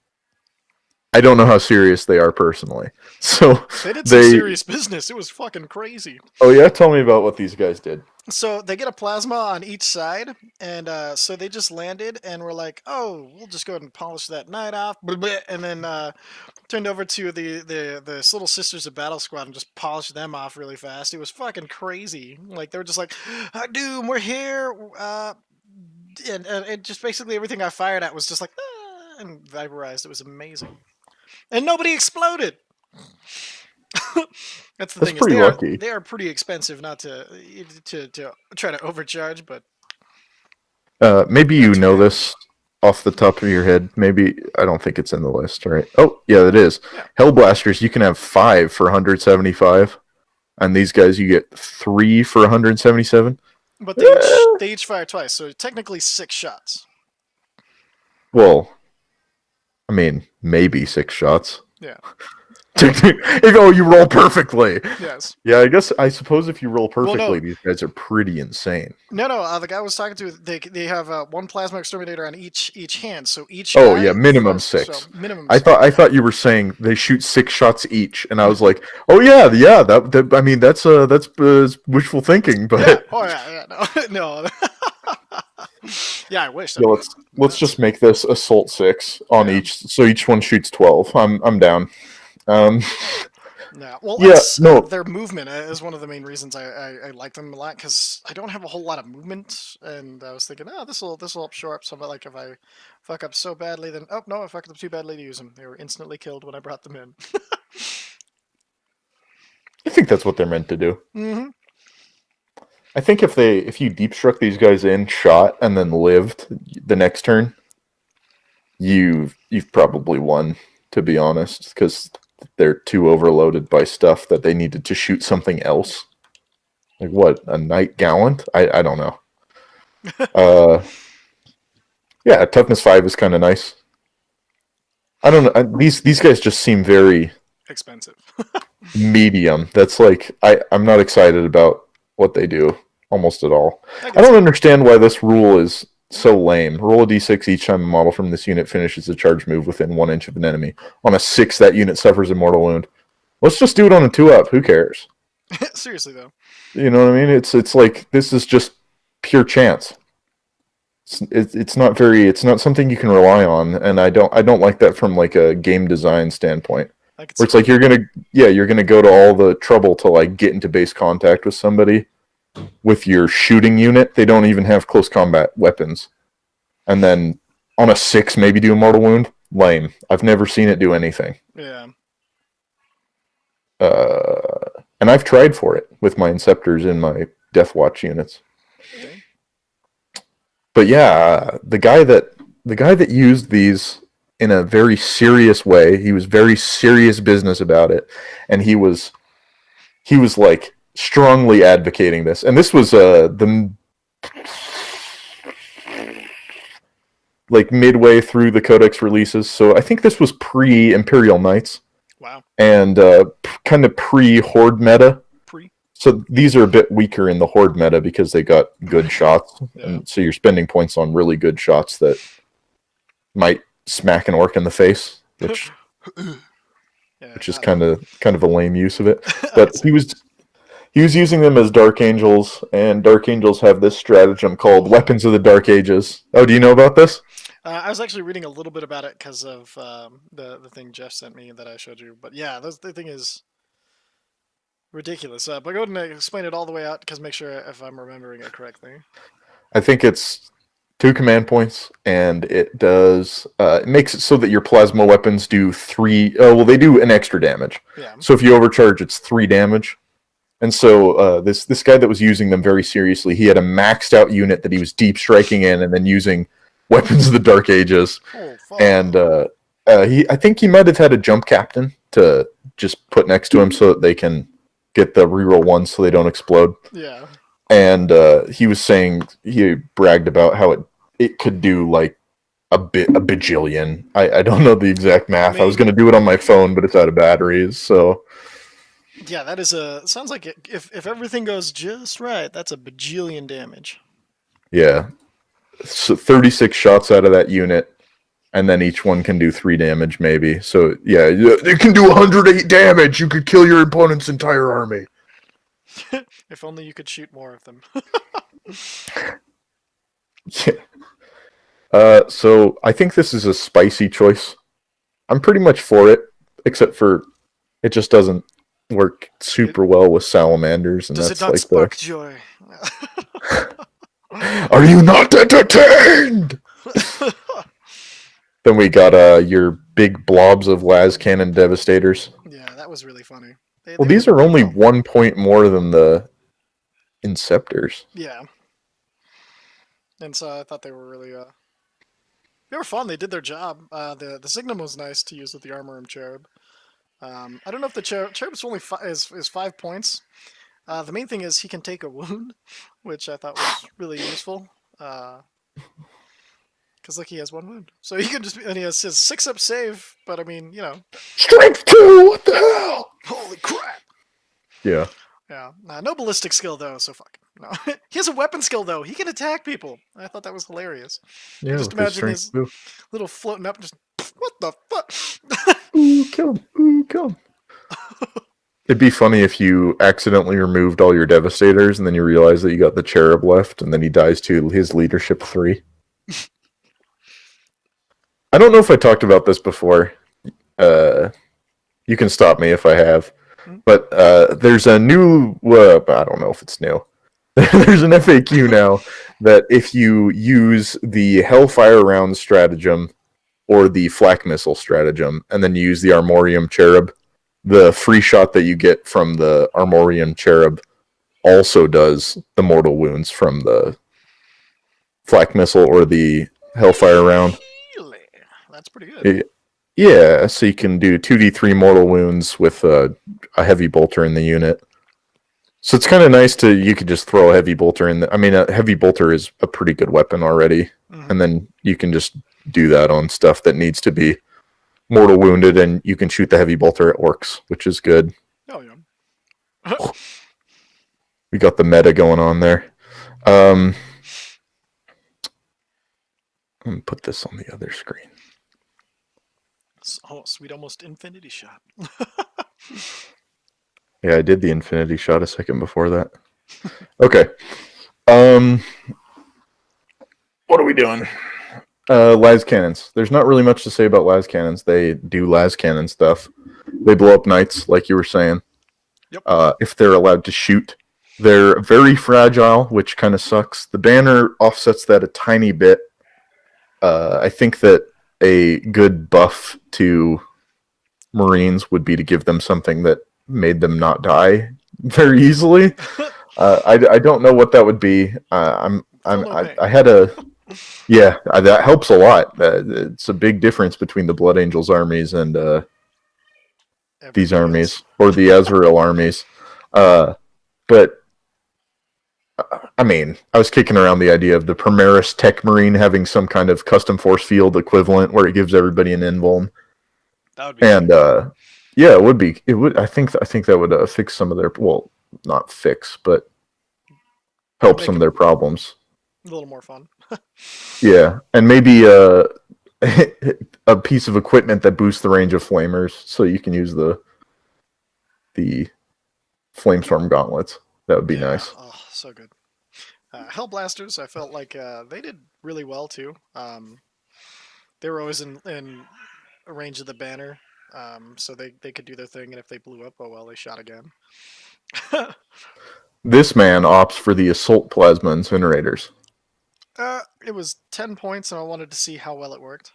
I don't know how serious they are personally. So they did some serious business. It was fucking crazy. Oh yeah? Tell me about what these guys did. So they get a plasma on each side, and so they just landed, and we're like, oh, we'll just go ahead and polish that knight off, and then turned over to the little Sisters of Battle Squad and just polished them off really fast. It was fucking crazy. Like, they were just like, Doom, we're here, and just basically everything I fired at was just like, and vaporized. It was amazing. And nobody exploded! That's the thing. Pretty lucky. They are pretty expensive, not to try to overcharge, but maybe you know this off the top of your head. Maybe I don't think it's in the list, right? Oh, yeah, it is. Yeah. Hellblasters, you can have 5 for 175, and these guys you get 3 for 177. But they each fire twice, so technically 6 shots. Well, I mean, maybe 6 shots. Yeah. You roll perfectly. Yes. Yeah, I suppose if you roll perfectly, these guys are pretty insane. No. The guy I was talking to, they have one plasma exterminator on each hand, so each. Oh yeah, minimum 6. So minimum. I thought you were saying they shoot 6 shots each, and I was like, oh yeah. That I mean, that's wishful thinking, but. Yeah. Oh yeah. No. Yeah, I wish. So let's just make this assault 6 on each, so each one shoots 12. I'm down. Yeah, well, their movement is one of the main reasons I like them a lot, because I don't have a whole lot of movement, and I was thinking, this will help shore up some. Like, if I fuck up so badly, then I fucked up too badly to use them. They were instantly killed when I brought them in. I think that's what they're meant to do. Mm-hmm. I think if you deep struck these guys in, shot, and then lived the next turn, you've probably won, to be honest, because they're too overloaded by stuff that they needed to shoot something else. Like what? A Knight Gallant? I don't know. Yeah, toughness 5 is kind of nice. I don't know. These guys just seem very expensive. Medium. That's like I'm not excited about what they do almost at all. I don't understand why this rule is so lame. Roll a d6 each time a model from this unit finishes a charge move within 1 inch of an enemy. On a 6, that unit suffers a mortal wound. Let's just do it on a 2-up. Who cares? Seriously, though. You know what I mean? It's like, this is just pure chance. It's not something you can rely on, and I don't like that from like a game design standpoint. Where it's like you're gonna go to all the trouble to like get into base contact with somebody with your shooting unit. They don't even have close combat weapons, and then on a 6 maybe do a mortal wound. Lame. I've never seen it do anything. Yeah. And I've tried for it with my Inceptors in my Death Watch units. But yeah, the guy that used these in a very serious way. He was very serious business about it, and he was like strongly advocating this. And this was the like midway through the Codex releases, so I think this was pre Imperial Knights. Wow. And kind of pre Horde meta. Pre. So these are a bit weaker in the Horde meta because they got good shots, Yeah. and so you're spending points on really good shots that might smack an orc in the face, which is kind of a lame use of it. But he was using them as Dark Angels, and Dark Angels have this stratagem called Weapons of the Dark Ages. Oh, do you know about this? I was actually reading a little bit about it because of the thing Jeff sent me that I showed you. But yeah, the thing is ridiculous. But go ahead and explain it all the way out, because make sure if I'm remembering it correctly. I think it's 2 command points, and it does it makes it so that your plasma weapons do 3. Well, they do an extra damage. Yeah. So if you overcharge, it's 3 damage. And so this guy that was using them very seriously, he had a maxed out unit that he was deep striking in, and then using Weapons of the Dark Ages. Oh, fuck. And I think he might have had a jump captain to just put next to him so that they can get the reroll 1 so they don't explode. Yeah. And he was saying, he bragged about how it could do like a bajillion. I don't know the exact math. I was going to do it on my phone, but it's out of batteries. So yeah, that is sounds like if everything goes just right, that's a bajillion damage. Yeah. So 36 shots out of that unit, and then each one can do 3 damage maybe. So yeah, it can do 108 damage. You could kill your opponent's entire army. If only you could shoot more of them. Yeah. So I think this is a spicy choice. I'm pretty much for it, except for it just doesn't work super well with salamanders, and Does that's it not like spark joy? Are you not entertained? Then we got your big blobs of las cannon devastators. Yeah, that was really funny. Well, these are only 1 point more than the Inceptors. Yeah. And so I thought they were really they were fun. They did their job. The Signum was nice to use with the Armorum Cherub. I don't know if the Cherub's only is 5 points. The main thing is he can take a wound, which I thought was really useful. Because look, he has 1 wound, so he can just and he has his 6-up save. But I mean, you know, Strength 2. What the hell? holy crap! Yeah. Yeah, no ballistic skill though, so fuck. No, he has a weapon skill though. He can attack people. I thought that was hilarious. Yeah. Just imagine his little floating up, just what the fuck? Ooh, kill him! Ooh, kill him! It'd be funny if you accidentally removed all your Devastators and then you realize that you got the Cherub left, and then he dies to his leadership 3. I don't know if I talked about this before. You can stop me if I have. But there's a new... I don't know if it's new. There's an FAQ now that if you use the Hellfire Round stratagem or the Flak Missile stratagem, and then you use the Armorium Cherub, the free shot that you get from the Armorium Cherub also does the mortal wounds from the Flak Missile or the Hellfire Round. That's pretty good. Yeah, so you can do 2d3 mortal wounds with a heavy bolter in the unit. So it's kind of nice you could just throw a heavy bolter in. I mean, a heavy bolter is a pretty good weapon already. Mm-hmm. And then you can just do that on stuff that needs to be mortal wounded, and you can shoot the heavy bolter at orcs, which is good. Oh, yeah. We got the meta going on there. Let me put this on the other screen. Oh, sweet, almost infinity shot. Yeah, I did the infinity shot a second before that. Okay. What are we doing? Las cannons. There's not really much to say about las cannons. They do las cannon stuff. They blow up knights, like you were saying. Yep. If they're allowed to shoot. They're very fragile, which kind of sucks. The banner offsets that a tiny bit. I think that a good buff to Marines would be to give them something that made them not die very easily. I don't know what that would be. I had a Yeah, that helps a lot. It's a big difference between the Blood Angels armies and these Everybody else. armies, or the Azrael armies. But I mean, I was kicking around the idea of the Primaris Tech Marine having some kind of custom force field equivalent where it gives everybody an invuln. That would be And sick. yeah, it would be. It would. I think that would fix some of their, well, not fix, but help Make some of them their problems. a little more fun. Yeah, and maybe a piece of equipment that boosts the range of flamers, so you can use the flamestorm gauntlets. That would be Yeah. nice. Oh, so good. Hellblasters, I felt like they did really well too. They were always in range of the banner, so they could do their thing, and if they blew up, oh well, they shot again. This man opts for the assault plasma incinerators. It was 10 points, and I wanted to see how well it worked.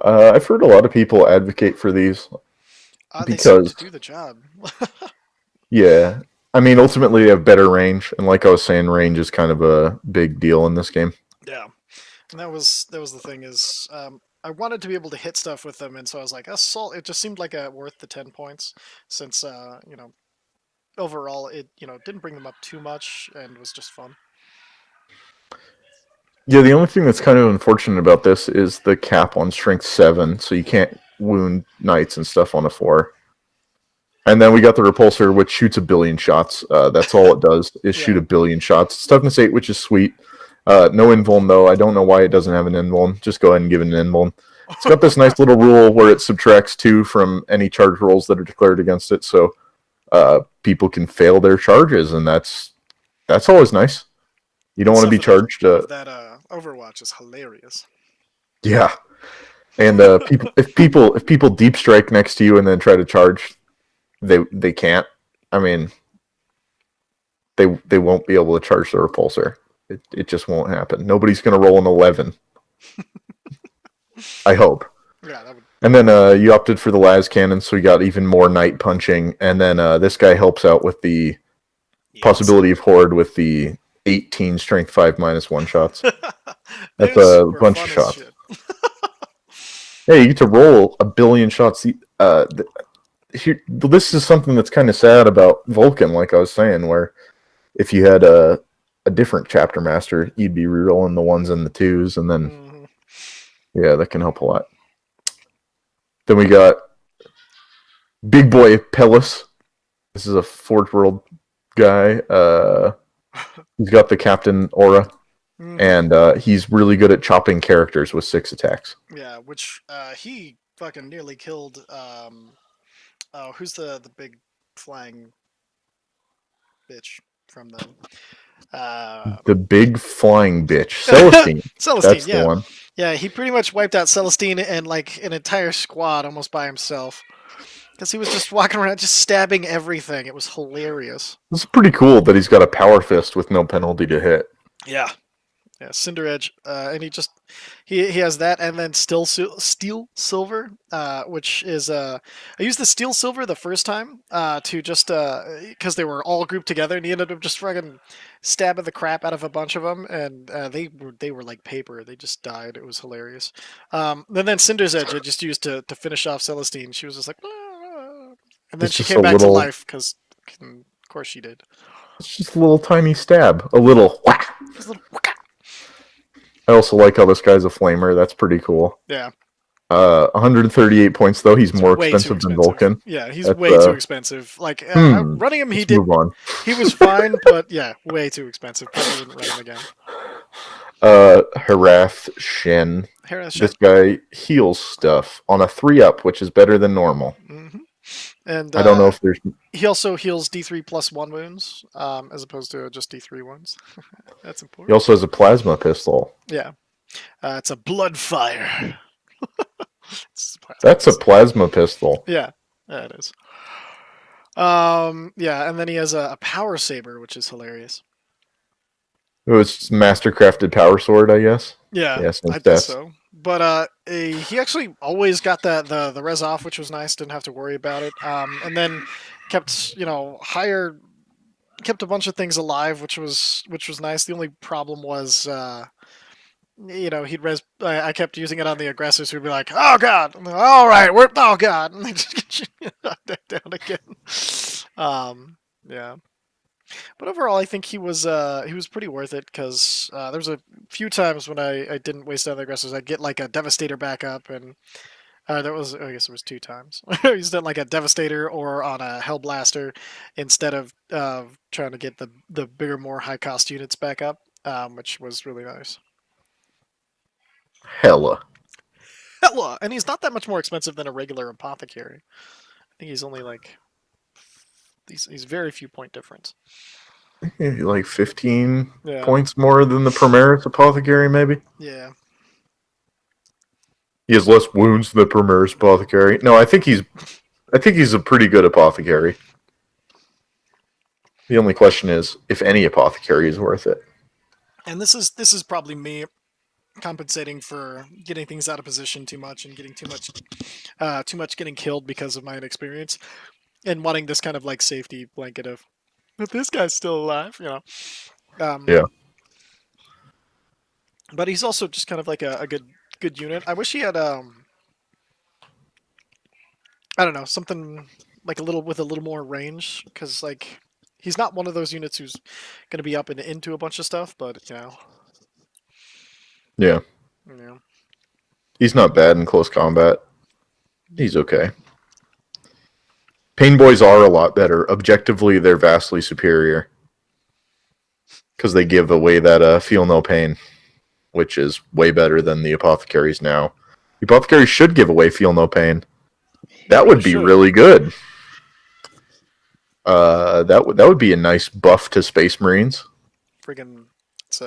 I've heard a lot of people advocate for these They seem because, to do the job. yeah, I mean, ultimately they have better range, and like I was saying, range is kind of a big deal in this game. Yeah, and that was the thing is I wanted to be able to hit stuff with them, and so I was like assault. It just seemed like worth the 10 points since overall it didn't bring them up too much and was just fun. Yeah, the only thing that's kind of unfortunate about this is the cap on strength 7, so you can't wound knights and stuff on a 4. And then we got the repulsor, which shoots a billion shots. That's all it does is shoot Yeah. a billion shots. It's toughness 8, which is sweet. No invuln though. I don't know why it doesn't have an invuln. Just go ahead and give it an invuln. It's got this nice little rule where it subtracts 2 from any charge rolls that are declared against it, so people can fail their charges, and that's always nice. You don't want to be Suffocation charged. of that Overwatch is hilarious. Yeah, and if people deep strike next to you and then try to charge, they can't. I mean, they won't be able to charge the repulsor. It just won't happen. Nobody's gonna roll an 11. I hope. Yeah, that would. And then you opted for the las cannon, so you got even more knight punching. And then this guy helps out with the Yes. possibility of horde with the 18 strength 5 -1 shots. That's Those a were bunch of fun as shots. shit. Hey, you get to roll a billion shots. This is something that's kind of sad about Vulcan, like I was saying, where if you had a different chapter master, you'd be rerolling the ones and the twos, and then Hmm. yeah, that can help a lot. Then we got Big Boy Pellis. This is a Forge World guy. He's got the Captain Aura, Hmm. and he's really good at chopping characters with 6 attacks. Yeah, which he fucking nearly killed. Oh, who's the big flying bitch from them? The big flying bitch, Celestine. Celestine, That's the yeah. one. Yeah, he pretty much wiped out Celestine and like an entire squad almost by himself. Because he was just walking around just stabbing everything. It was hilarious. It's pretty cool that he's got a power fist with no penalty to hit. Yeah. Yeah, Cinder Edge, and he has that, and then Steel Silver, which is I used the Steel Silver the first time to just because they were all grouped together, and he ended up just fucking stabbing the crap out of a bunch of them, and they were like paper. They just died. It was hilarious. And then Cinder's Edge I just used to finish off Celestine. She was just like, "Ah," and then It's she just came a back to little, life because, of course, she did. it's just a little tiny stab. A little whack. Just a little, I also like how this guy's a flamer. That's pretty cool. yeah. 138 points though. He's It's more way too expensive than expensive. Vulcan. Yeah, he's That's way too expensive. Like running him, let's move on. he was fine, but yeah, way too expensive. Probably wouldn't run him again. Harath Shen. Hera This shit. guy heals stuff on a 3-up, which is better than normal. Hmm. And I don't know if there's. he also heals D3+1 wounds, as opposed to just D3 ones. That's He important. also has a plasma pistol. Yeah, it's a blood fire. It's a plasma That's a pistol. plasma pistol. Yeah, it is. Yeah, and then he has a power saber, which is hilarious. It was mastercrafted power sword, I guess. Yeah, Yeah, same I guess stats. so. But he actually always got the res off, which was nice. Didn't have to worry about it. And then kept kept a bunch of things alive, which was nice. The only problem was he'd I kept using it on the aggressors who'd be like, "Oh God, I'm like, all right, we're oh God," and they just get down again. Yeah, but overall, I think he was pretty worth it because there was a few times when I didn't waste on the aggressors. I'd get like a devastator backup, and that was I guess it was two times. I used it like a devastator or on a hellblaster instead of trying to get the bigger, more high cost units back up, which was really nice. Hella. Hella, and he's not that much more expensive than a regular apothecary. I think he's only like he's very few point difference. Like 15 Yeah, points more than the Primaris Apothecary, maybe? yeah. He has less wounds than the Primaris Apothecary. No, I think he's a pretty good apothecary. The only question is if any apothecary is worth it. And this is probably me compensating for getting things out of position too much and getting too much getting killed because of my inexperience and wanting this kind of like safety blanket of, but this guy's still alive. Um, Yeah. but he's also just kind of like a good unit. I wish he had I don't know, something like a little with a little more range because like he's not one of those units who's going to be up and into a bunch of stuff, but Yeah. you know, He's not bad in close combat. He's okay. Pain Boys are a lot better. Objectively, they're vastly superior. Because they give away that feel no pain, which is way better than the apothecaries now. The apothecaries should give away feel no pain. That would be really good. That would be a nice buff to Space Marines. Friggin', it's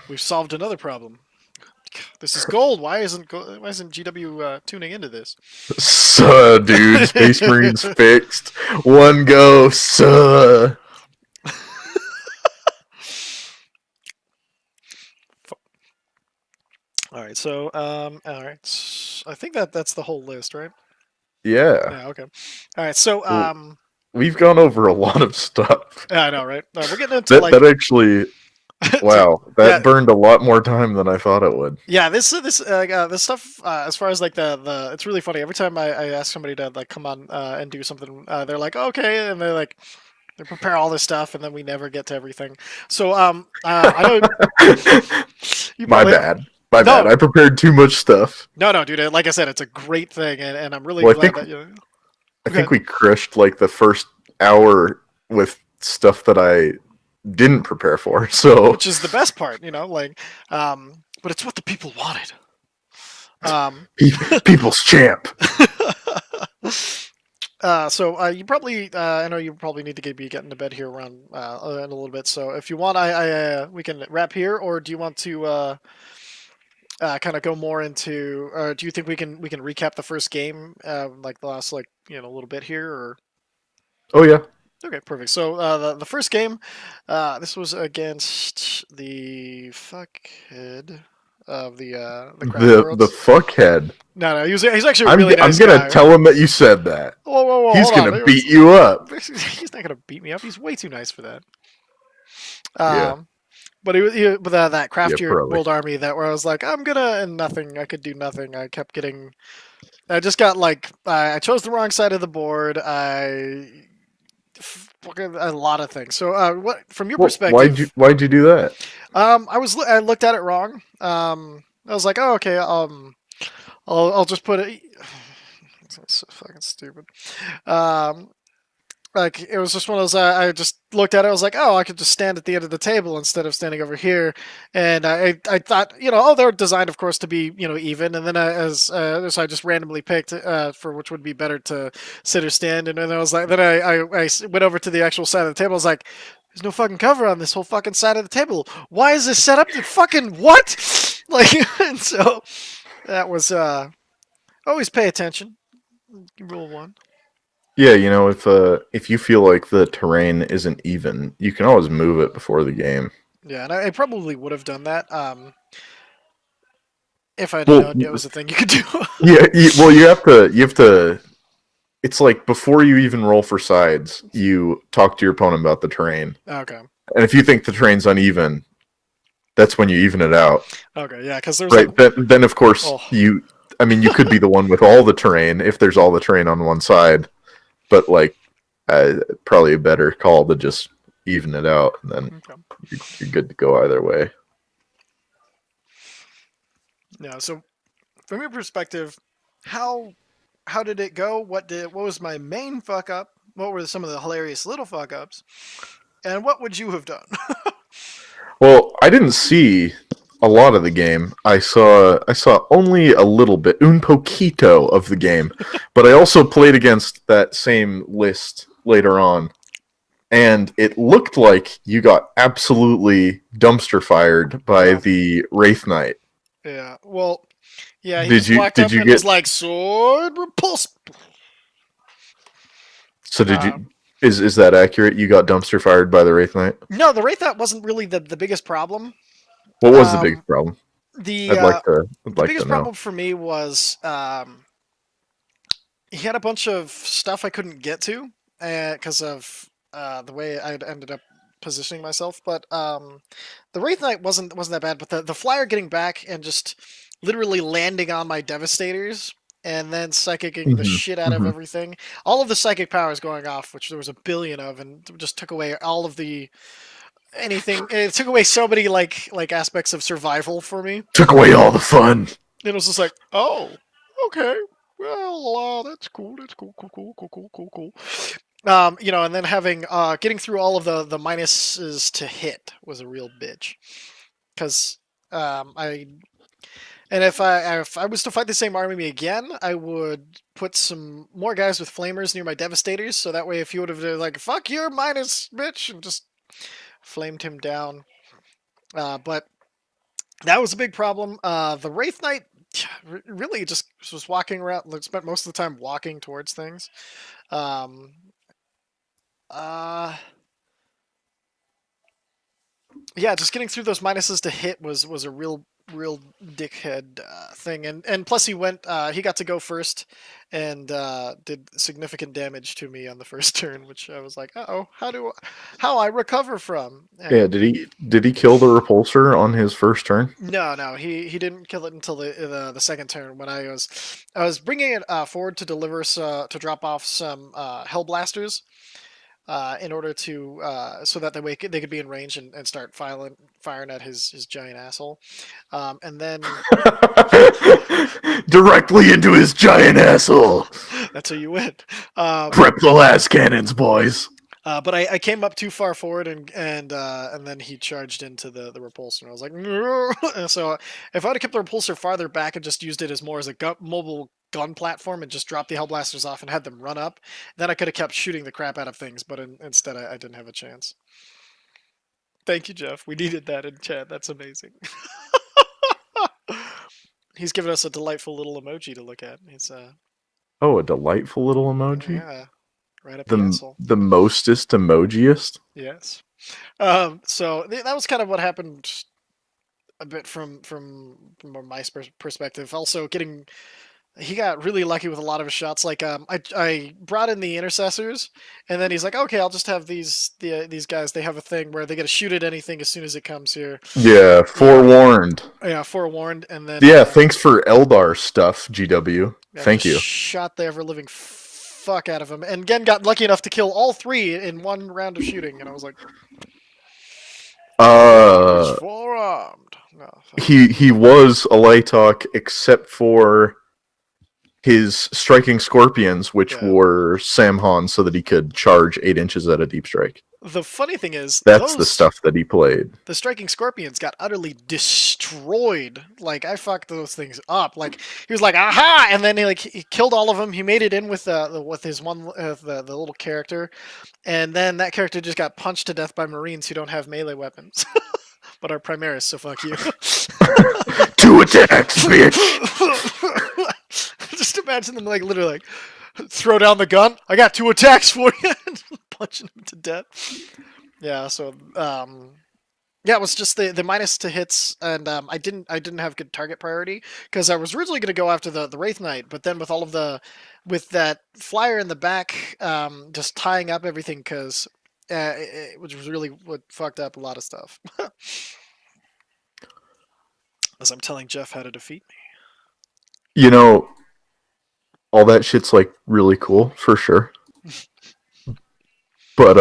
we've solved another problem. This is gold. Why isn't GW tuning into this? Dude, Space Marines fixed. One go, All right, so all right, I think that's the whole list, right? Yeah. Yeah, okay. All right, so We've gone over a lot of stuff. yeah, I know, right? We're getting into That actually, wow, that yeah, burned a lot more time than I thought it would. yeah. This stuff as far as like the it's really funny. Every time I ask somebody to like come on and do something, they're like okay, and they prepare all this stuff, and then we never get to everything. So I know you My probably bad. My no bad. I prepared too much stuff. no, dude. Like I said, it's a great thing, and I'm really Well, glad that you. I Okay. think we crushed like the first hour with stuff that I didn't prepare for. So Which is the best part, but it's what the people wanted. Um, people's champ. so you probably, I know you probably need to be getting to bed here around in a little bit. So if you want, we can wrap here, or do you want to kind of go more into? Do you think we can recap the first game, like the last little bit here, or? Oh yeah. Okay, perfect. So the first game, this was against the fuckhead of the Craft The Worlds. fuckhead. No, he's actually a really I'm nice gonna guy. tell him that you said that. Whoa, He's hold on. gonna beat you up. He's not gonna beat me up. He's way too nice for that. Yeah. But with that Yeah, Craft Your probably. World Army that where I was like, I'm gonna and nothing. I could do nothing. I kept getting. I just got like I chose the wrong side of the board. A lot of things. So, what from your Well, perspective? why'd you do that? I looked at it wrong. I was like, oh, okay. I'll just put it. It's so fucking stupid. Um, like it was just one of those. I just looked at it. I was like, oh, I could just stand at the end of the table instead of standing over here. And I thought, oh, they're designed, of course, to be even. And then so I just randomly picked for which would be better to sit or stand. And then I was like, then I went over to the actual side of the table. I was like, there's no fucking cover on this whole fucking side of the table. Why is this set up to fucking what? Like, and so that was always pay attention. Rule one. Yeah, if you feel like the terrain isn't even, you can always move it before the game. Yeah, and I probably would have done that if I'd Well, known it was a thing you could do. yeah, well, you have to. It's like before you even roll for sides, you talk to your opponent about the terrain, Okay. and if you think the terrain's uneven, That's when you even it out. Okay, yeah, because there's like, Right. Then of course oh, you. I mean, you could be the one with all the terrain if there's all the terrain on one side, but like probably a better call to just even it out, and then okay. you're good to go either way. Yeah. So from your perspective, how how did it go? What was my main fuck up? What were some of the hilarious little fuck ups? And what would you have done? Well, I didn't see a lot of the game. I saw only a little bit, un poquito of the game, but I also played against that same list later on, and it looked like you got absolutely dumpster fired by Yeah. the Wraith Knight. Yeah. Well, yeah, he Did just you walked did up you and was get like, sword repulse. so did Uh, you is that accurate? You got dumpster fired by the Wraith Knight? no, the Wraith wasn't really the biggest problem. What was the Um, biggest problem? the I'd uh, like to I'd the like to biggest know. problem for me was he had a bunch of stuff I couldn't get to because of the way I ended up positioning myself. But the Wraith Knight wasn't that bad. But the flyer getting back and just literally landing on my Devastators and then psychicking the Hmm. shit out of Hmm. everything. All of the psychic powers going off, which there was a billion of, and just took away all of the anything. It took away so many like aspects of survival for me. Took away all the fun. It was just like, oh, okay, well, that's cool. That's cool, cool, cool, cool, cool, cool, cool. And then having getting through all of the minuses to hit was a real bitch because I and if I was to fight the same army again, I would put some more guys with flamers near my devastators, so that way if you would have like fuck your minus bitch and just flamed him down. But that was a big problem. The Wraith Knight really just was walking around, like, spent most of the time walking towards things. Um, uh, yeah, just getting through those minuses to hit was a real dickhead thing, and plus he got to go first and did significant damage to me on the first turn, which I was like, oh, how I recover from? Yeah, And did he kill the repulsor on his first turn? no, he didn't kill it until the second turn when I was bringing it forward to deliver to drop off some hellblasters in order to so that they could be in range and start firing at his giant asshole, and then Directly into his giant asshole. that's how you win. Um, Prep the last cannons, boys. but I came up too far forward and then he charged into the repulsor. And I was like, no. So if I'd have kept the repulsor farther back and just used it as more as a mobile gun platform and just dropped the hellblasters off and had them run up, then I could have kept shooting the crap out of things. But instead, I didn't have a chance. Thank you, Jeff. We needed that in chat. That's amazing. He's given us a delightful little emoji to look at. It's Oh, a delightful little emoji. yeah, right up the The asshole. the mostest emojiest. Yes. So that was kind of what happened a bit from my perspective. Also, he got really lucky with a lot of his shots. Like I brought in the intercessors, and then he's like, okay, I'll just have these guys. They have a thing where they get to shoot at anything as soon as it comes here. Yeah, Yeah, forewarned. yeah, forewarned, and then Yeah, thanks for Eldar stuff, GW. yeah, Thank just you. shot the ever living fuck out of him, and again got lucky enough to kill all three in one round of shooting. And I was like, he's Uh, forearmed. No, fuck. he was a Lighthawk except for his striking scorpions, which Yeah. were Samhan, so that he could charge 8 inches at a deep strike. The funny thing is, That's the stuff that he played. the striking scorpions got utterly destroyed. Like I fucked those things up. Like he was like, aha, and then he killed all of them. He made it in with his one the little character, and then that character just got punched to death by Marines who don't have melee weapons, but are Primaris. So fuck you. 2 attacks, bitch. Just imagine them like literally like throw down the gun. I got 2 attacks for you, punching him to death. Yeah. So yeah, it was just the minus to hits, and I didn't have good target priority because I was originally going to go after the Wraith Knight, but then with all of with that flyer in the back, just tying up everything because which was really what fucked up a lot of stuff. As I'm telling Jeff how to defeat me. You know, all that shit's like really cool for sure. But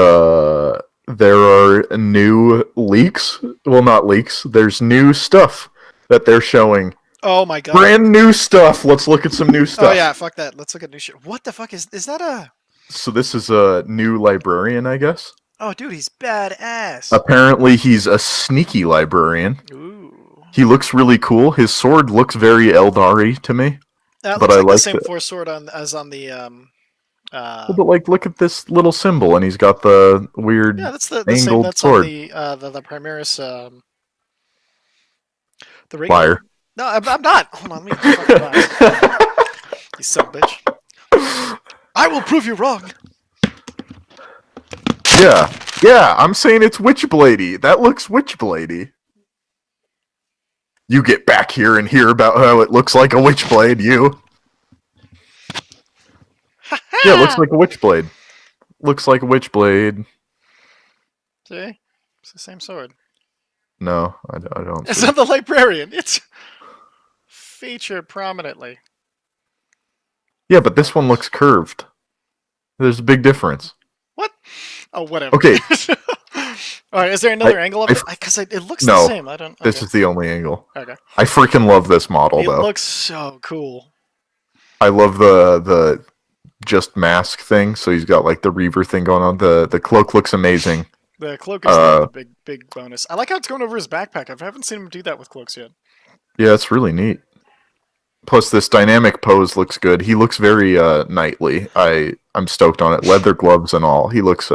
there are new leaks. Well, not leaks. There's new stuff that they're showing. Oh my god. Brand new stuff. Let's look at some new Oh stuff. yeah, fuck that. Let's look at new shit. What the fuck is that a... So this is a new librarian, I guess. Oh dude, he's badass. Apparently he's a sneaky librarian. Ooh. He looks really cool. His sword looks very Eldari to me. That But looks I like the like same the, force sword as on the but like look at this little symbol and he's got the weird yeah, that's the same angled that's on sword. the Primaris the regular. Liar. No, I'm not. Hold on, let me fucking lie. You son of a bitch. I will prove you wrong. Yeah. Yeah, I'm saying it's Witchbladey. That looks Witchbladey. You get back here and hear about how it looks like a Witchblade, you. Yeah, it looks like a Witchblade. Looks like a Witchblade. See? It's the same sword. No, I don't It's see. not the librarian. It's featured prominently. Yeah, but this one looks curved. There's a big difference. What? Oh, whatever. Okay. All right. Is there another angle of it? Because it looks the No, same. I don't. this Okay. is the only angle. Okay. I freaking love this model, It though. looks so cool. I love the just mask thing. So he's got like the Reaver thing going on. The cloak looks amazing. The cloak is the big bonus. I like how it's going over his backpack. I haven't seen him do that with cloaks yet. Yeah, it's really neat. Plus, this dynamic pose looks good. He looks very knightly. I'm stoked on it. Leather gloves and all. He looks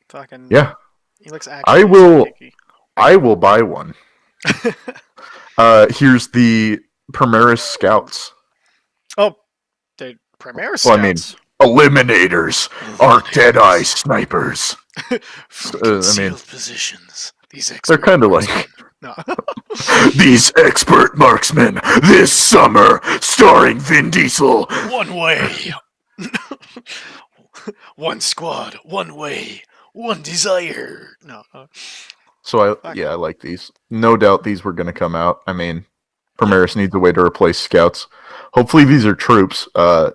Fucking yeah. He looks actually I will buy one. Here's the Primaris Scouts. Oh, the Primaris Well, I mean, Scouts. Eliminators are Deadeye snipers. From I mean, concealed positions. These they're kind of like no. these expert marksmen this summer, starring Vin Diesel. One way. One squad. One way. One desire. No. So I like these. No doubt these were going to come out. I mean, Primaris needs a way to replace scouts. Hopefully these are troops.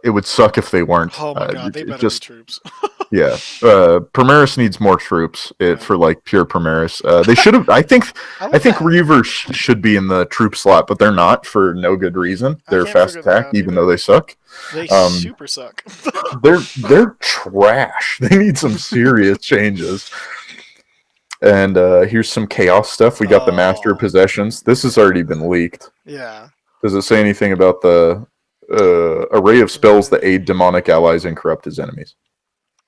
It would suck if they weren't. Oh my god, they better be troops. Yeah. Primaris needs more troops for like pure Primaris. They should have. I think Reavers should be in the troop slot, but they're not for no good reason. They're fast attack, even though they suck. They super suck. they're trash. They need some serious changes. And here's some chaos stuff. We got the Master of Possessions. This has already been leaked. Yeah. Does it say anything about the array of spells that aid demonic allies and corrupt his enemies?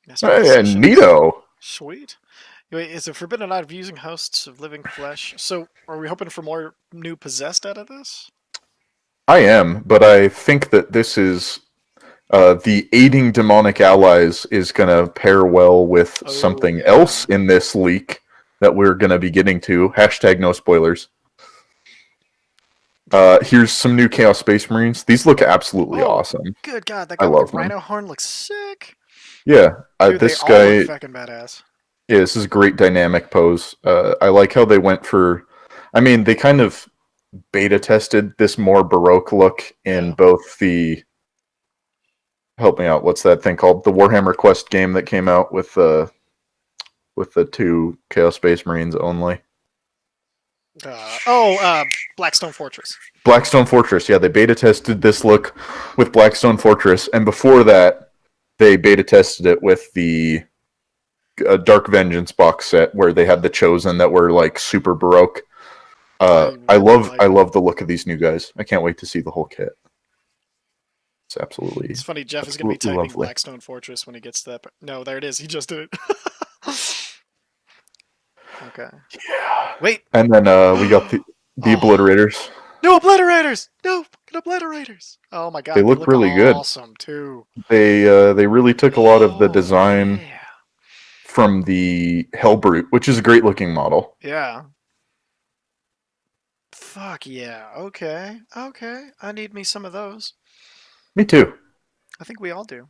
And neato. Sweet. Wait, is it forbidden out of using hosts of living flesh? So, are we hoping for more new possessed out of this? I am, but I think that this is the aiding demonic allies is going to pair well with something else in this leak that we're going to be getting to. Hashtag no spoilers. Here's some new Chaos Space Marines. These look absolutely awesome. Good God, that guy with the rhino horn looks sick. Yeah, dude, this they guy all look fucking badass. Yeah, this is a great dynamic pose. I like how they went for. I mean, they kind of beta tested this more Baroque look in both the. Help me out. What's that thing called? The Warhammer Quest game that came out with the 2 Chaos Space Marines only. Blackstone Fortress. Blackstone Fortress. Yeah, they beta tested this look with Blackstone Fortress, and before that, they beta tested it with the Dark Vengeance box set where they had the Chosen that were like super Baroque. I love the look of these new guys. I can't wait to see the whole kit. It's absolutely. It's funny. Jeff is going to be typing lovely. Blackstone Fortress when he gets to that. No, there it is. He just did it. Okay. Yeah. Wait. And then we got the Obliterators. No Obliterators! No Obliterators! Oh my god, they look really good. Awesome too. They really took a lot of the design from the Hellbrute, which is a great looking model. Yeah. Fuck yeah. Okay. I need me some of those. Me too. I think we all do.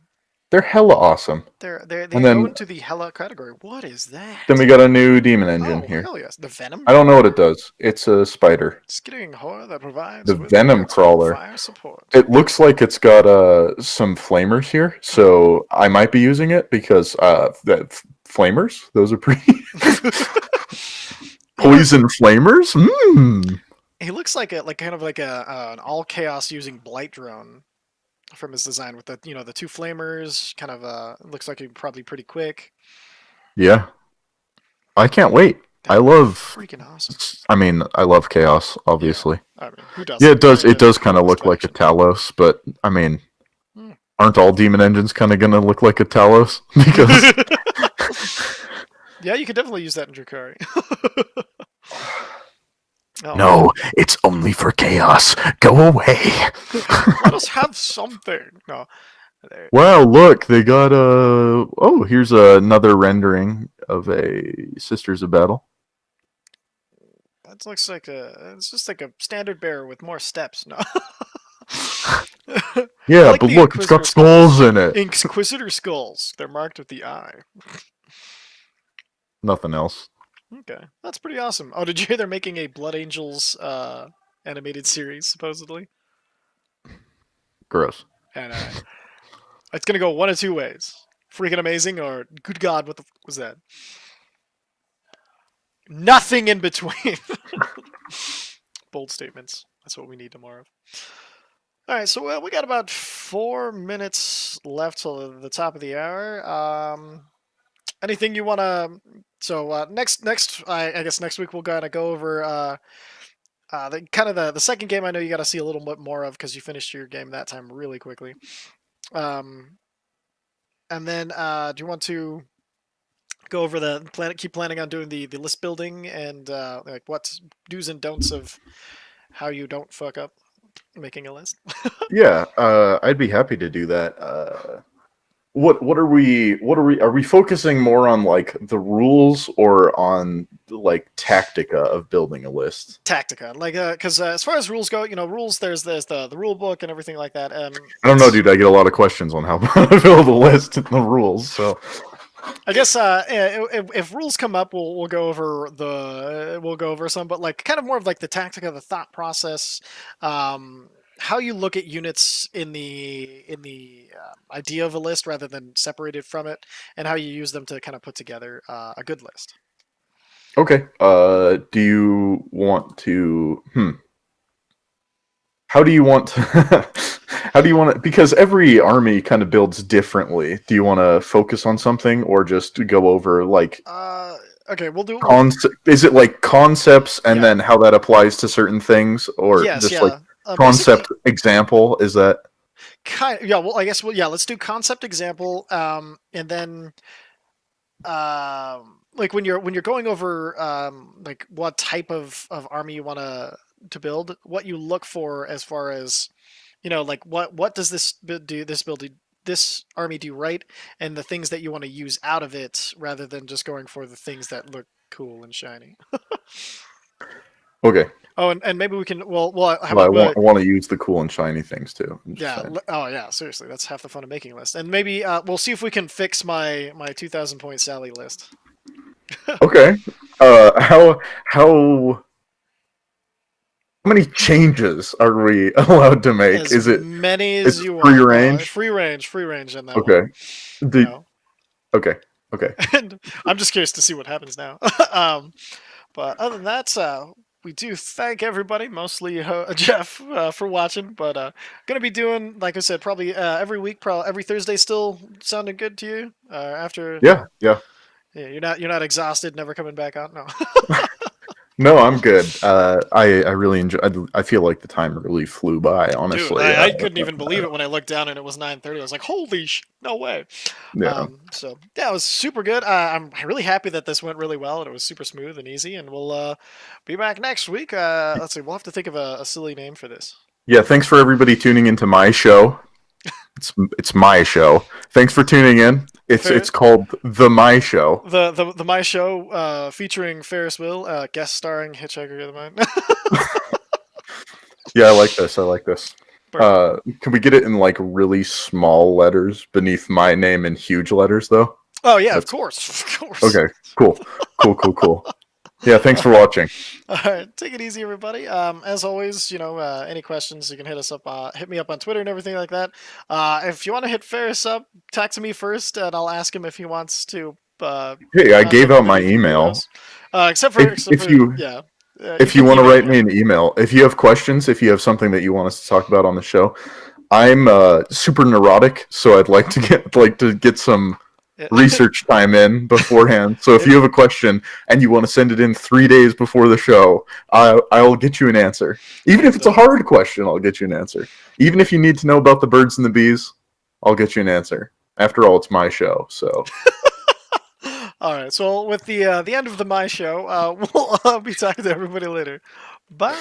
They're hella awesome. They And go then into the hella category. What is then we that? got a new demon engine Oh here. hell yes, the Venom I don't know what it Crawler. does. It's a spider. Skittering horror that provides The with Venom built-in Crawler. fire support. It looks like it's got some flamers here, so I might be using it because that flamers. Those are pretty You know, poison flamers. Mmm. he looks like kind of like a an all chaos using blight drone from his design with the the two flamers. Kind of looks like he'd probably pretty quick. Yeah, I can't wait. I That would be love. freaking awesome. I mean, I love chaos, Yeah, obviously. I mean, who Yeah, doesn't? it does. Right? It does kind of Coolest look like a faction. Talos, but I mean, Hmm. aren't all demon engines kind of gonna look like a Talos? Because Yeah, you could definitely use that in Drakari. Oh man, no, it's only for chaos. Go away. let us have something. No, there, Wow, look, they got a. Oh, here's another rendering of a Sisters of Battle. that looks like a. It's just like a standard bearer with more steps. No. I Yeah, like but the look, it's Inquisitor got skulls skulls. in it. Inquisitor skulls. They're marked with the eye. Nothing else. Okay, that's pretty awesome. Oh, did you hear they're making a Blood Angels animated series supposedly? Gross. And it's gonna go one of two ways: freaking amazing, or good God, what the was that? Nothing in between. Bold statements. That's what we need tomorrow. All right, so we got about 4 minutes left till the top of the hour. Anything you want to? So next, I guess next week we'll kind of go over the kind of the second game. I know you got to see a little bit more of because you finished your game that time really quickly. Um, and then do you want to go over the planet? Keep planning on doing the list building and like what do's and don'ts of how you don't fuck up making a list. Yeah, I'd be happy to do that. What are we focusing more on, like the rules or on like tactica of building a list? Tactica, like because as far as rules go, rules. There's the rule book and everything like that. I don't know, It's dude. I get a lot of questions on how to build a list and the rules. So I guess if rules come up, we'll go over we'll go over some, but like kind of more of like the tactic of the thought process, how you look at units in the idea of a list rather than separated from it, and how you use them to kind of put together a good list. okay. Do you want to? How do you want to, how do you want to, because every army kind of builds differently. Do you want to focus on something or just go over like Okay, we'll concept? Is it like concepts and yeah, then how that applies to certain things, or yes, just like yeah. Basically, concept example? Is that kind yeah. Well, I guess yeah. Let's do concept example, and then like when you're going over like what type of army you want to build, what you look for as far as like what does this army do right, and the things that you want to use out of it rather than just going for the things that look cool and shiny. okay? Oh, and maybe we can well how Well, about I want to use the cool and shiny things too. I'm just yeah, saying. oh yeah, seriously, that's half the fun of making a list. And maybe we'll see if we can fix my 2000 point Sally list. Okay. How many changes are we allowed to make? As Is it many it's as you free want. range? Free range in that one. Okay. You The know, okay. Okay. and I'm just curious to see what happens now. But other than that, we do thank everybody, mostly Jeff, for watching. But gonna be doing, like I said, probably every week, probably every Thursday. Still sounding good to you? After Yeah. Yeah. yeah, you're not exhausted, never coming back out. No. No, I'm good. I really enjoy. I feel like the time really flew by. Dude, Honestly. I couldn't even believe it when I looked down and it was 9:30. I was like, "Holy no way!" Yeah. So yeah, it was super good. I'm really happy that this went really well and it was super smooth and easy. And we'll be back next week. Let's see, we'll have to think of a silly name for this. Yeah. Thanks for everybody tuning into my show. It's my show. Thanks for tuning in. Fair, It's called the My Show. the My Show featuring Ferris Wheel, guest starring Hitchhiker of the Mind. Yeah, I like this. I like this. Perfect. Can we get it in like really small letters beneath my name in huge letters though? Oh yeah, of That's course, of course. okay. Cool. Cool. Cool. Cool. Yeah. Thanks for watching. All right, take it easy, everybody. As always, any questions, you can hit us up, hit me up on Twitter and everything like that. If you want to hit Ferris up, talk to me first, and I'll ask him if he wants to Hey, I run gave with out me my through email. heroes. Except for, If except if for, you yeah, you if you can want to email write me. me an email, if you have questions, if you have something that you want us to talk about on the show, I'm super neurotic, so I'd like to get some research time in beforehand. So if you have a question and you want to send it in 3 days before the show, I'll get you an answer. Even if it's a hard question, I'll get you an answer. Even if you need to know about the birds and the bees, I'll get you an answer. After all, it's my show, so. All right, so with the end of the my show, we'll be talking to everybody later. Bye.